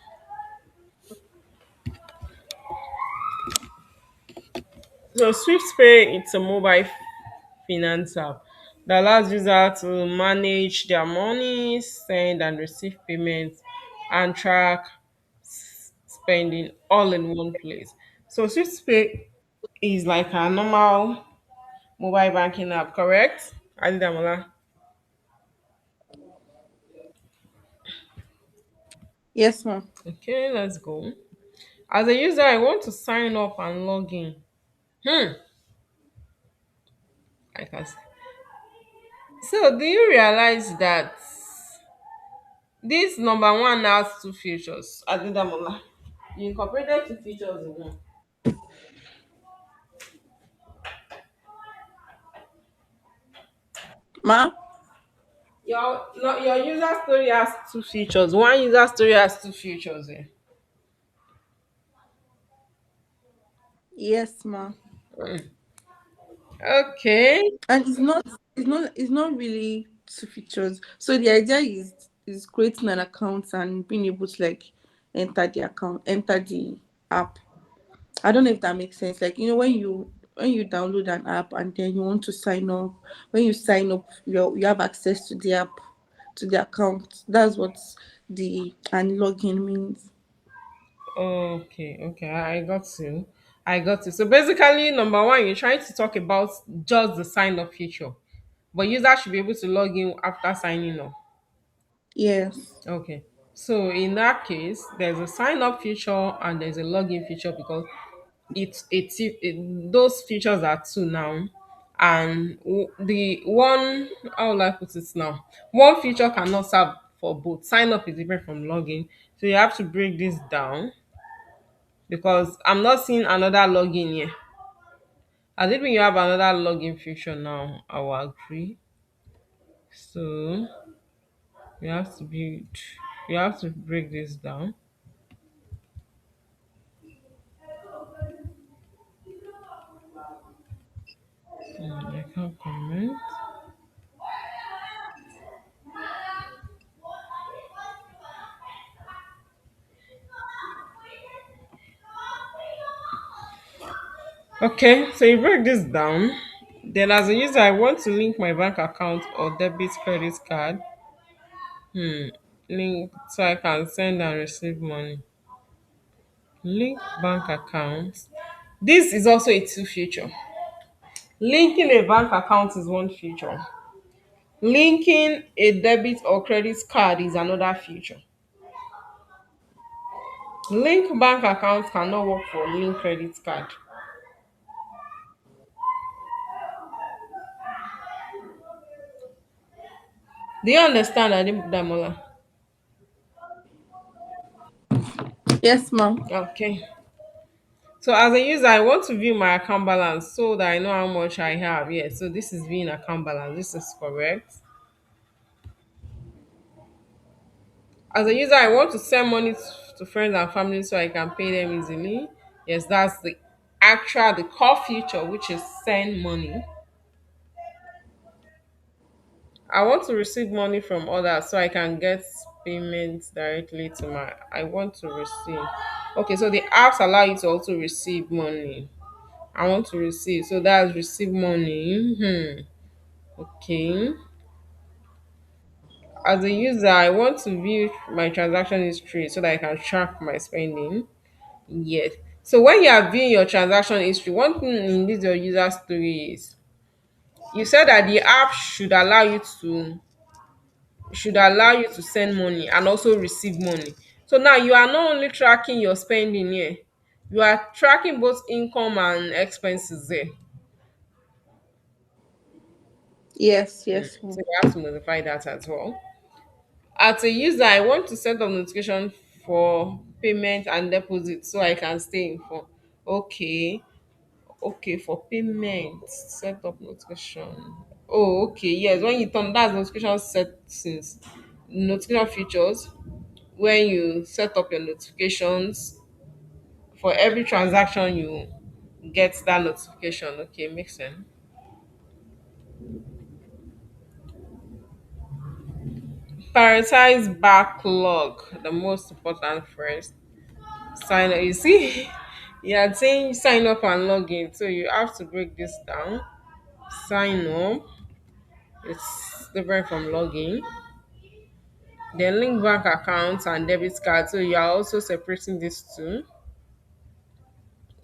So Swift Pay, it's a mobile finance app that allows users to manage their money, send and receive payments, and track spending all in one place. So Swift Pay is like a normal mobile banking app, correct? Adidamola. Yes, ma. Okay, let's go. As a user, I want to sign up and log in. Hmm. I can. So, do you realize that this number one has two features? Adedamola, you incorporated two features in one. Ma? Your user story has two features. One user story has two features. Eh? Yes, ma. Okay. And it's not really two features. So the idea is creating an account and being able to like enter the app. I don't know if that makes sense. Like, when you download an app and then you want to sign up, when you sign up, you have access to the app, to the account. That's what the and login means. Okay, okay, I got you. I got you. So basically, number one, you're trying to talk about just the sign up feature, but users should be able to log in after signing up. Yes. Okay. So in that case, there's a sign up feature and there's a login feature because those features are two now. And the one, how will I put it now? One feature cannot serve for both. Sign up is different from login. So you have to break this down because I'm not seeing another login here. As if when you have another login feature now, I will agree. So you have to be you have to break this down. I can't comment. Okay, so you break this down. Then as a user, I want to link my bank account or debit credit card. Link so I can send and receive money. Link bank account. This is also a two feature. Linking a bank account is one feature. Linking a debit or credit card is another feature. Link bank account cannot work for link credit card. Do you understand, Damola? Yes, ma'am. Okay. So as a user, I want to view my account balance so that I know how much I have. Yes, so this is being account balance. This is correct. As a user, I want to send money to friends and family so I can pay them easily. Yes, that's the core feature, which is send money. I want to receive money from others so I can get payments directly to my. I want to receive. Okay, so the apps allow you to also receive money. I want to receive, so that's receive money. Okay. As a user, I want to view my transaction history so that I can track my spending. Yes. So when you are viewing your transaction history, one thing in this your user story is you said that the app should allow you to send money and also receive money. So now you are not only tracking your spending here, you are tracking both income and expenses there. Yes, yes, So ma'am. you have to modify that as well. As a user, I want to set up notification for payment and deposit so I can stay informed. Okay, okay, for payment, set up notification. Oh, okay, yes. When you turn that's notification settings, notification features. When you set up your notifications for every transaction, you get that notification. Okay, makes sense. Prioritize backlog, the most important first. Sign up. You see, you are saying sign up and log in. So you have to break this down. Sign up. It's different from login. Then link bank accounts and debit card. So you are also separating these two.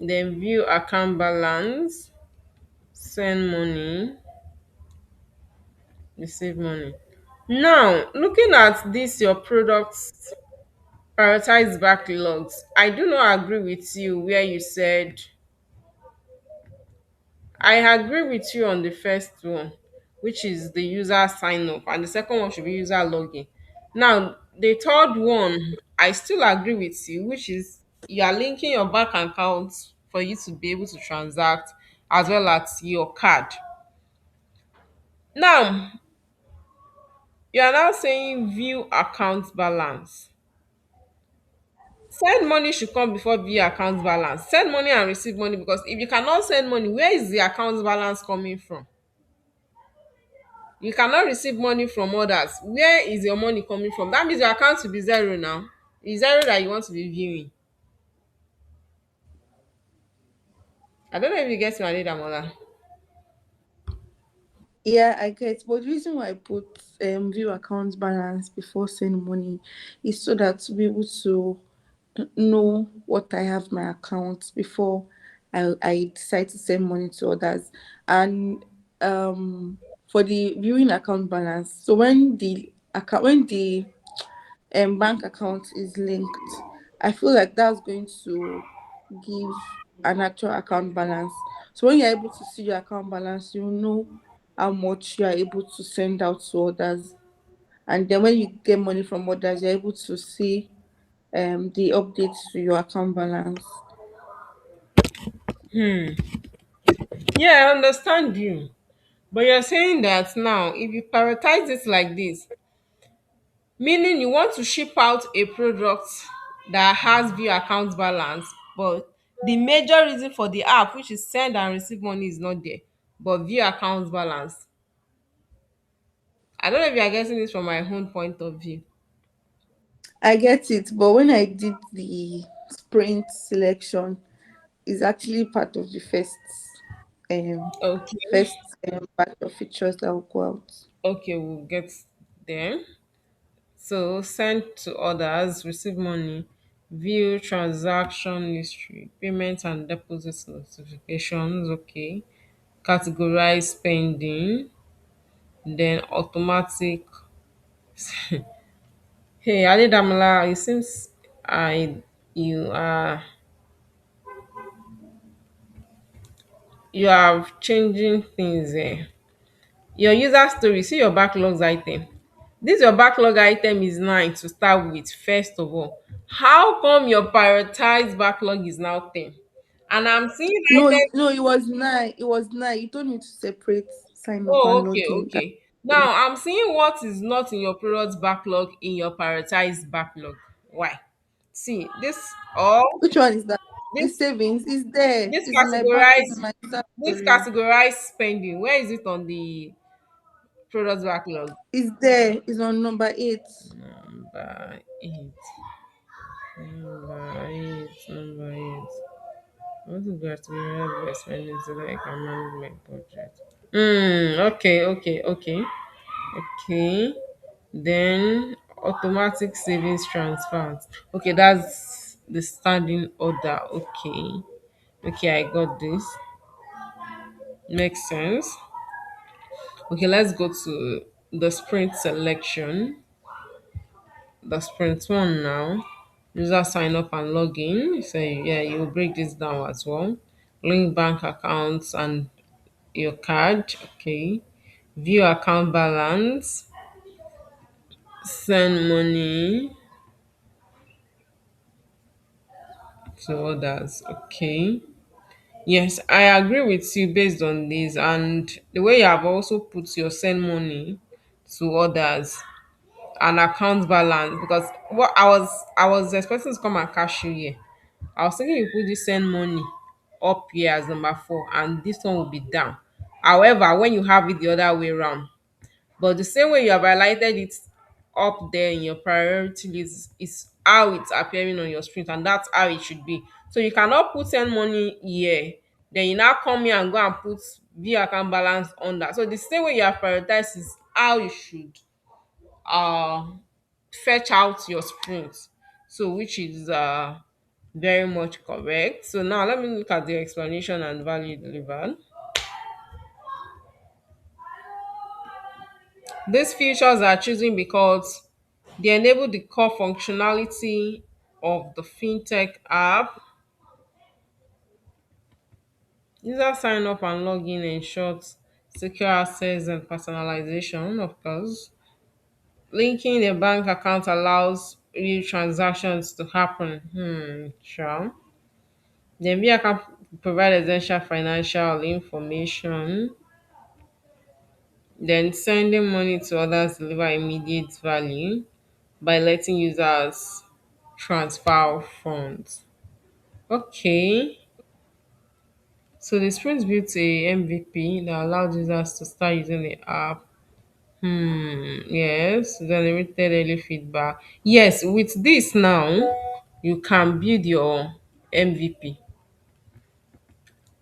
Then view account balance, send money, receive money. Now, looking at this, your products prioritize backlogs. I do not agree with you where you said I agree with you on the first one, which is the user sign up, and the second one should be user login. Now, the third one, I still agree with you, which is you are linking your bank account for you to be able to transact as well as your card. Now, you are now saying view account balance. Send money should come before view account balance. Send money and receive money, because if you cannot send money, where is the account balance coming from? You cannot receive money from others. Where is your money coming from? That means your account will be zero now. It's zero that you want to be viewing. I don't know if you get my leader, mother. Yeah, I get. But the reason why I put view account balance before send money is so that to be able to know what I have my account before I decide to send money to others. And for the viewing account balance, so when the bank account is linked, I feel like that's going to give an actual account balance. So when you're able to see your account balance, you know how much you are able to send out to others. And then when you get money from others, you're able to see the updates to your account balance. Yeah, I understand you. But you're saying that now, if you prioritize it like this, meaning you want to ship out a product that has view account balance, but the major reason for the app, which is send and receive money, is not there, but view account balance. I don't know if you are getting this from my own point of view. I get it, but when I did the sprint selection, it's actually part of the um Okay. first batch of features that will go out. Okay, we'll get there. So send to others, receive money, view transaction history, payment and deposit notifications. Okay. Categorize spending, then automatic. Hey, Adedamala, it seems I you are you are changing things there. Your user story, see your backlogs item. This your backlog item is 9 to start with, first of all. How come your prioritized backlog is now 10? And I'm seeing No, item. no, it was nine. It was nine. You told me to separate sign up Oh, and okay, login. okay. Now I'm seeing what is not in your product backlog in your prioritized backlog. Why? See, this all Which one is that? The this savings is there. this It's in my back. It's in categorized my user this story. categorized spending. Where is it on the product backlog? It's there. It's on number 8. Number eight. Number eight. What is that? We have best spending so that I can manage my budget. Okay, okay, okay, okay. Then automatic savings transfers. Okay, that's the standing order. Okay, okay, I got this. Makes sense. Okay, let's go to the sprint selection. The sprint one now. User sign up and login. So yeah, you will break this down as well. Link bank accounts and your card. Okay. View account balance. Send money to others. Okay. Yes, I agree with you based on this, and the way you have also put your send money to others and account balance, because what I was expecting to come and cash you here. I was thinking you put this send money up here as number 4 and this one will be down. However, when you have it the other way around, but the same way you have highlighted it up there in your priority list is how it's appearing on your screen, and that's how it should be. So you cannot put send money here, then you now come here and go and put view account balance on that. So the same way you have prioritized is how you should uh fetch out your sprint. So which is very much correct. So now let me look at the explanation and value delivered. These features are choosing because they enable the core functionality of the fintech app User sign up and login ensures secure access and personalization, of course. Linking a bank account allows real transactions to happen. Sure. The MBA can provide essential financial information. Then sending money to others deliver immediate value by letting users transfer funds. Okay. So the Sprint built a MVP that allowed users to start using the app. Yes, generated early feedback. Yes, with this now, you can build your MVP.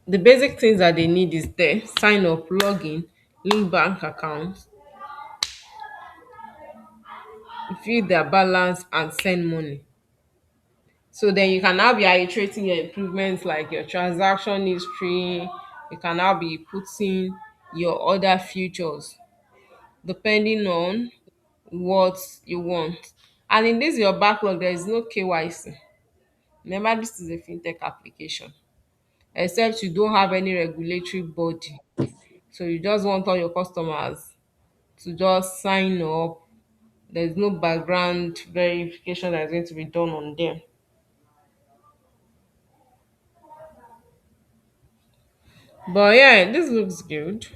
The basic things that they need is there: sign up, login, link bank account, view their balance, and send money. So then you can now be iterating your improvements like your transaction history. You can now be putting your other features depending on what you want. And in this your backlog, there is no KYC. Remember, this is a fintech application, except you don't have any regulatory body. So you just want all your customers to just sign up. There's no background verification that is going to be done on them. But yeah, this looks good.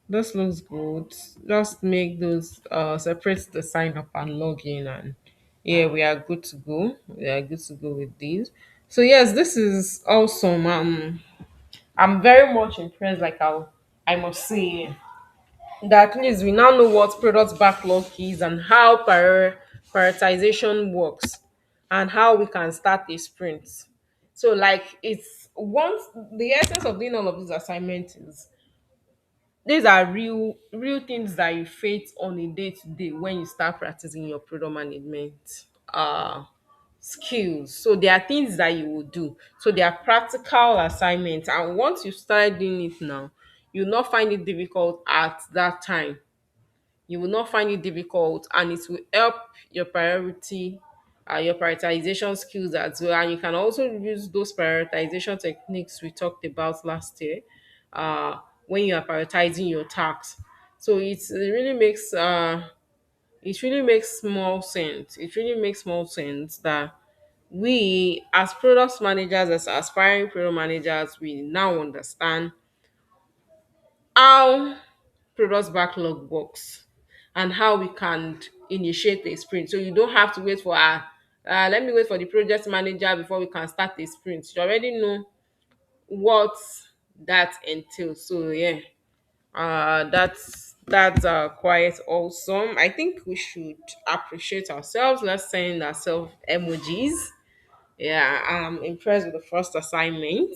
This looks good. Just make those separate the sign up and login, and yeah, we are good to go. We are good to go with these. So yes, this is awesome. I'm very much impressed. I must say that at least we now know what product backlog is and how prioritization works and how we can start a sprint. So like it's once the essence of doing all of these assignments is these are real things that you face on a day to day when you start practicing your product management uh skills. So there are things that you will do. So they are practical assignments, and once you start doing it now, you'll not find it difficult at that time. You will not find it difficult, and it will help your your prioritization skills as well. And you can also use those prioritization techniques we talked about last year uh, when you are prioritizing your tasks. So it really makes small sense. It really makes small sense that we as product managers, as aspiring product managers, we now understand how product backlog works and how we can initiate a sprint. So you don't have to wait for let me wait for the project manager before we can start a sprint. You already know what that entails. So yeah, that's quite awesome. I think we should appreciate ourselves. Let's send ourselves emojis. Yeah, I'm impressed with the first assignment.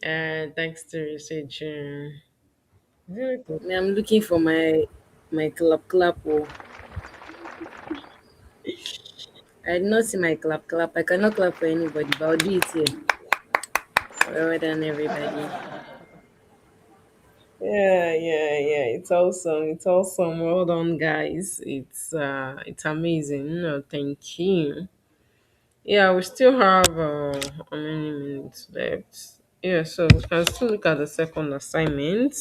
Thanks to research. Very good. Me, I'm looking for my clap clap. Oh, I did not see my clap clap. I cannot clap for anybody, but I'll do it here. Well done, everybody. Yeah. It's awesome. It's awesome. Well done, guys. It's amazing. No, thank you. Yeah, we still have how many minutes left? Yeah, so we can still look at the second assignment.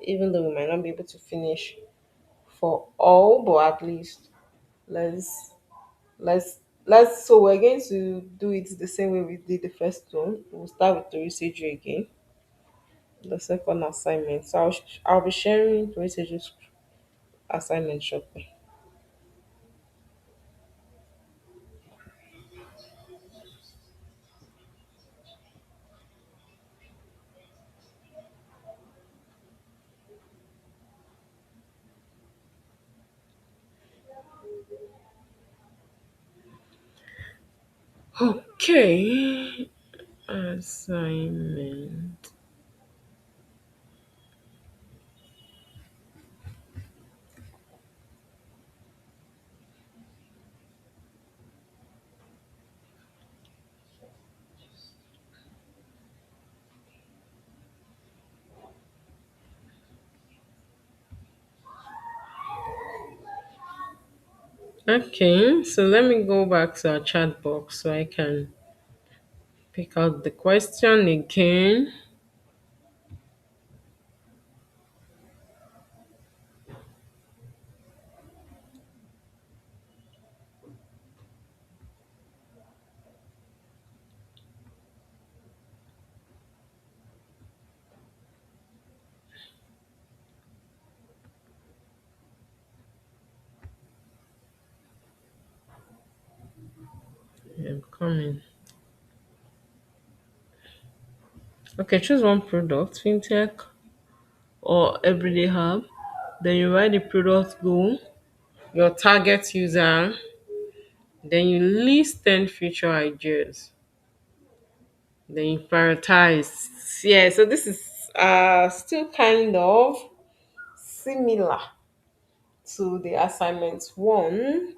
Even though we might not be able to finish for all, but at least let's let's so we're going to do it the same way we did the first one. We'll start with the usage again. The second assignment. So I'll be sharing the usage assignment shortly. Okay. Assignment. Okay, so let me go back to our chat box so I can pick out the question again. I'm coming. Okay, choose one product, fintech or everyday hub. Then you write the product goal, your target user, then you list 10 feature ideas. Then you prioritize. Yeah, so this is still kind of similar to the assignment one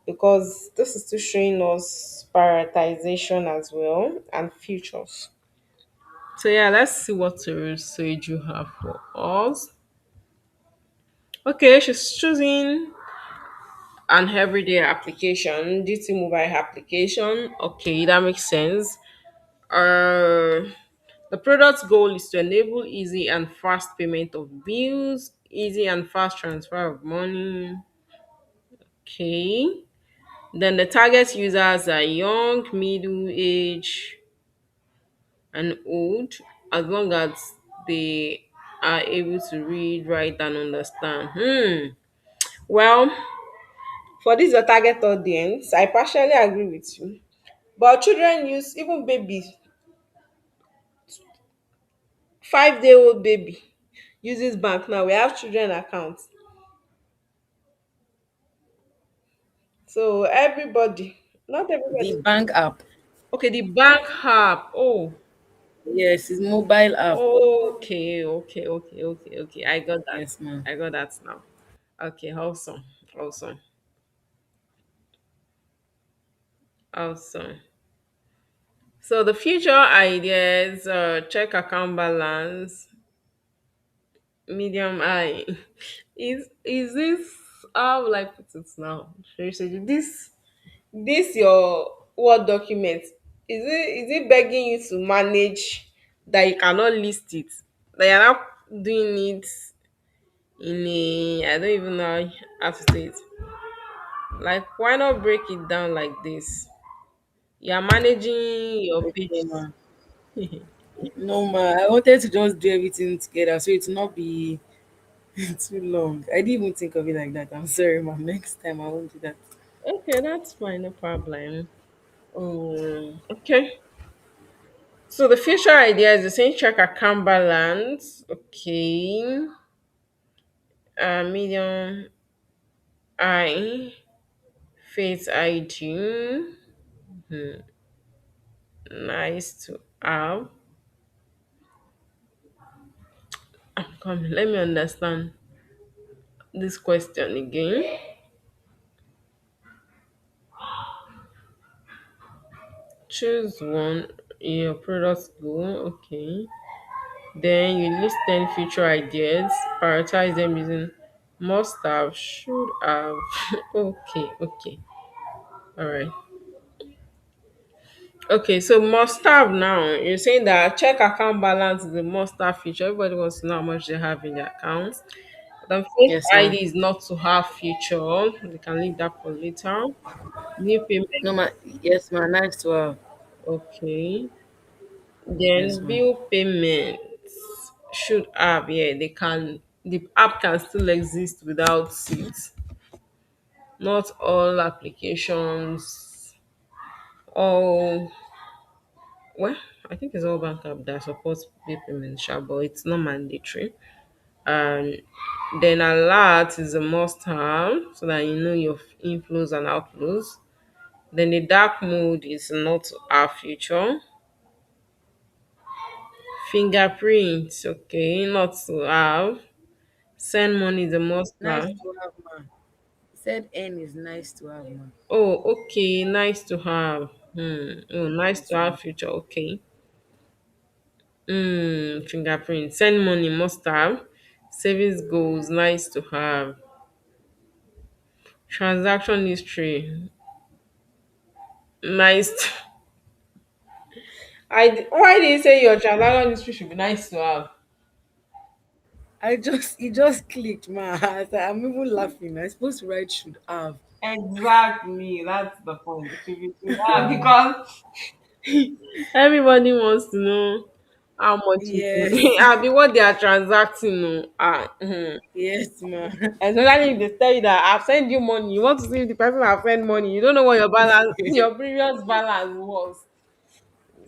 because this is still showing us prioritization as well and features. So yeah, let's see what Sage you have for us. Okay, she's choosing an everyday application, DT mobile application. Okay, that makes sense. Uh, the product's goal is to enable easy and fast payment of bills, easy and fast transfer of money. Okay. Then the target users are young, middle age, and old, as long as they are able to read, write, and understand. Well, for this your target audience, I partially agree with you. But children use even baby, 5 day old baby uses bank now. We have children accounts. So everybody, not The everybody. bank app. Okay, the bank app. Oh, Yes, it's mobile app. okay. I got that. Yes, ma'am. I got that now. Okay, awesome, awesome. So the future ideas, check account balance, medium high. Is this how will I put it now? Seriously, this your Word document, is it begging you to manage that you cannot list it? That you're not doing it in a, I don't even know how to say it. Like why not break it down like this? You're managing your Okay, pages. ma. No, ma. I wanted to just do everything together so it will not be too long. I didn't even think of it like that. I'm sorry, ma. Next time I won't do that. Okay, that's fine, no problem. Okay. So the future idea is the same check account balance. Okay. Medium I face ID. Nice to have. Come, let me understand this question again. Choose one. Your products go. Okay. Then you list 10 future ideas. Prioritize them using must have, should have. Okay. All right. Okay, so must have now. You're saying that check account balance is a must have feature. Everybody wants to know how much they have in their accounts. The face Yes, ma. ID is not to have feature. They can leave that for later. New payment. No, ma. Yes, ma. Nice to have. Okay. Yes, Then ma. bill payments should have, yeah, they can, the app can still exist without it. Not all applications, all, well, I think it's all bank app that supports bill payment, sha, but it's not mandatory. And then alert is a must have so that you know your inflows and outflows. Then the dark mode is not our feature. Fingerprint, okay, not to have. Send money is a must Nice have. to have, ma. He said N is nice to have, ma. Oh, okay, nice to have. Oh, nice Yes, to ma. have future. Okay. Fingerprint. Send money must have. Savings goals nice to have. Transaction history. Nice. Why do you say your transaction history should be nice to have? It just clicked, man. I'm even laughing. I supposed to write should have. Exactly, that's the point. It should be to have because everybody wants to know how much is Yes. be what they are transacting. No. Yes, man. Especially if they tell you that I've sent you money, you want to see if the person have sent money. You don't know what your balance, your previous balance was.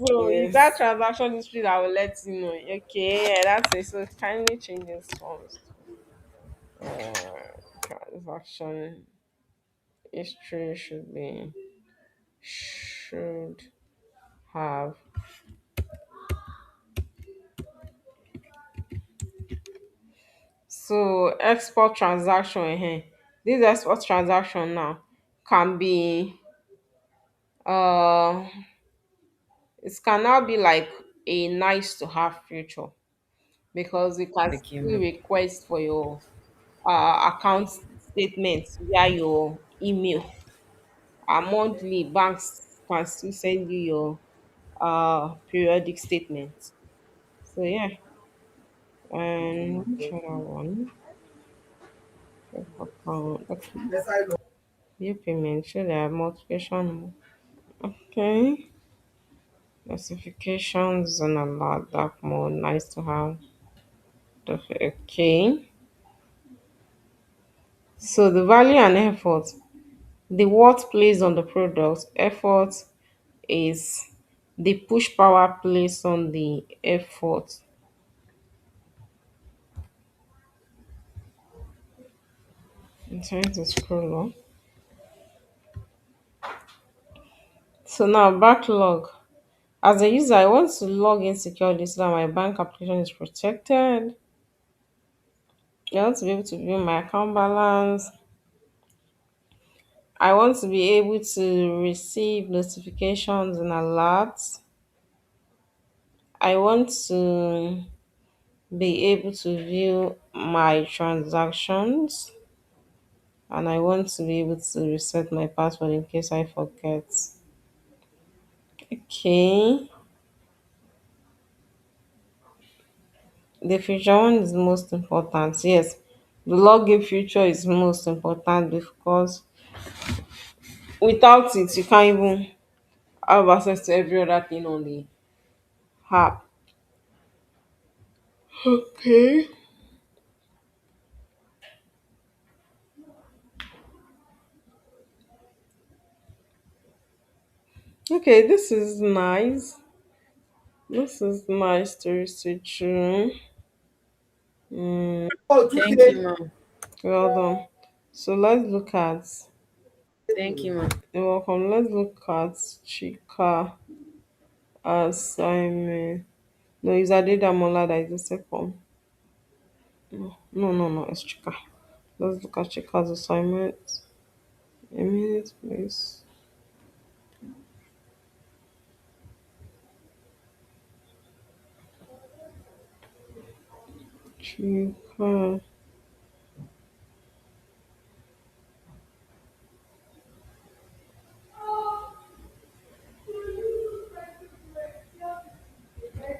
So it's that Yes. transaction history that will let you know. Okay, yeah, that's it. So kindly change this forms. Transaction history should have. So export transaction here. This export transaction now can be uh it can now be like a nice to have feature because you can Okay, still man. request for your account statements via your email. Monthly banks can still send you your periodic statements. So yeah, and which other one? Okay. View payment should have multiplication. Okay. Notifications and alert dark mode. Nice to have. Okay. So the value and effort. The what placed on the product. Effort is the push power placed on the effort. I'm trying to scroll up. So now backlog. As a user, I want to log in securely so that my bank application is protected. I want to be able to view my account balance. I want to be able to receive notifications and alerts. I want to be able to view my transactions and I want to be able to reset my password in case I forget. Okay. The future one is most important. Yes. The login feature is most important because without it you can't even have access to every other thing on the app. Okay. Okay, this is nice. This is nice to research. Thank you, man. Well done. So let's look at. Thank you, man. You're welcome. Let's look at Chika assignment. No, it's Adedamola that is the second. No, it's Chika. Let's look at Chika's assignment. A minute, please. Chika.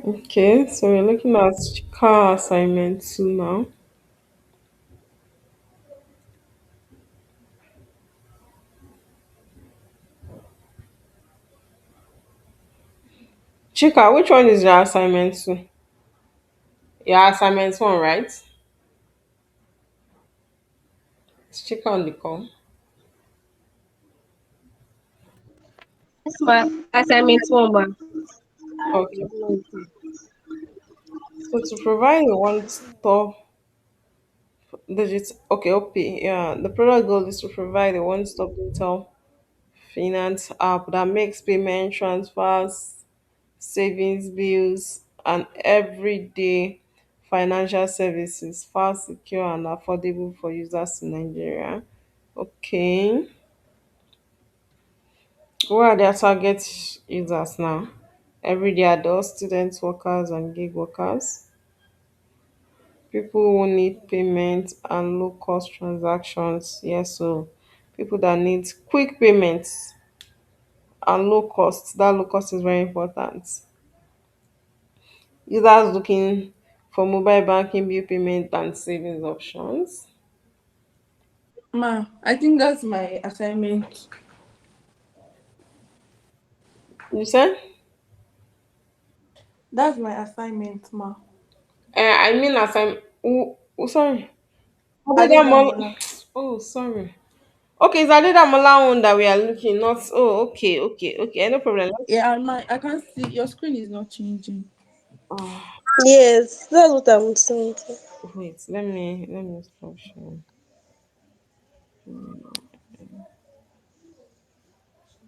Okay, so we're looking at Chika assignment 2 now. Chika, which one is your assignment 2? Your assignment 1, right? It's Chika on the call. Yes, ma. Assignment one, ma. Okay. So to provide a one-stop digits, okay, OP, yeah, the product goal is to provide a one-stop digital finance app that makes payment transfers, savings, bills, and everyday financial services fast, secure, and affordable for users in Nigeria. Okay, who are their target users now? Everyday adults, students, workers, and gig workers. People who need payment and low cost transactions. Yes, so people that need quick payments and low cost. That low cost is very important. Users looking for mobile banking, bill payment, and savings options. Ma, I think that's my assignment. You said? That's my assignment, ma. I mean, as I'm. Sorry. Adedamola. Adedamola. Oh, sorry. Okay, it's Adedamola one that we are looking. Not. Oh, okay, okay, okay. No problem. Yeah, I can't see your screen is not changing. Oh, Yes, that's what I'm saying. wait. Let me stop sharing.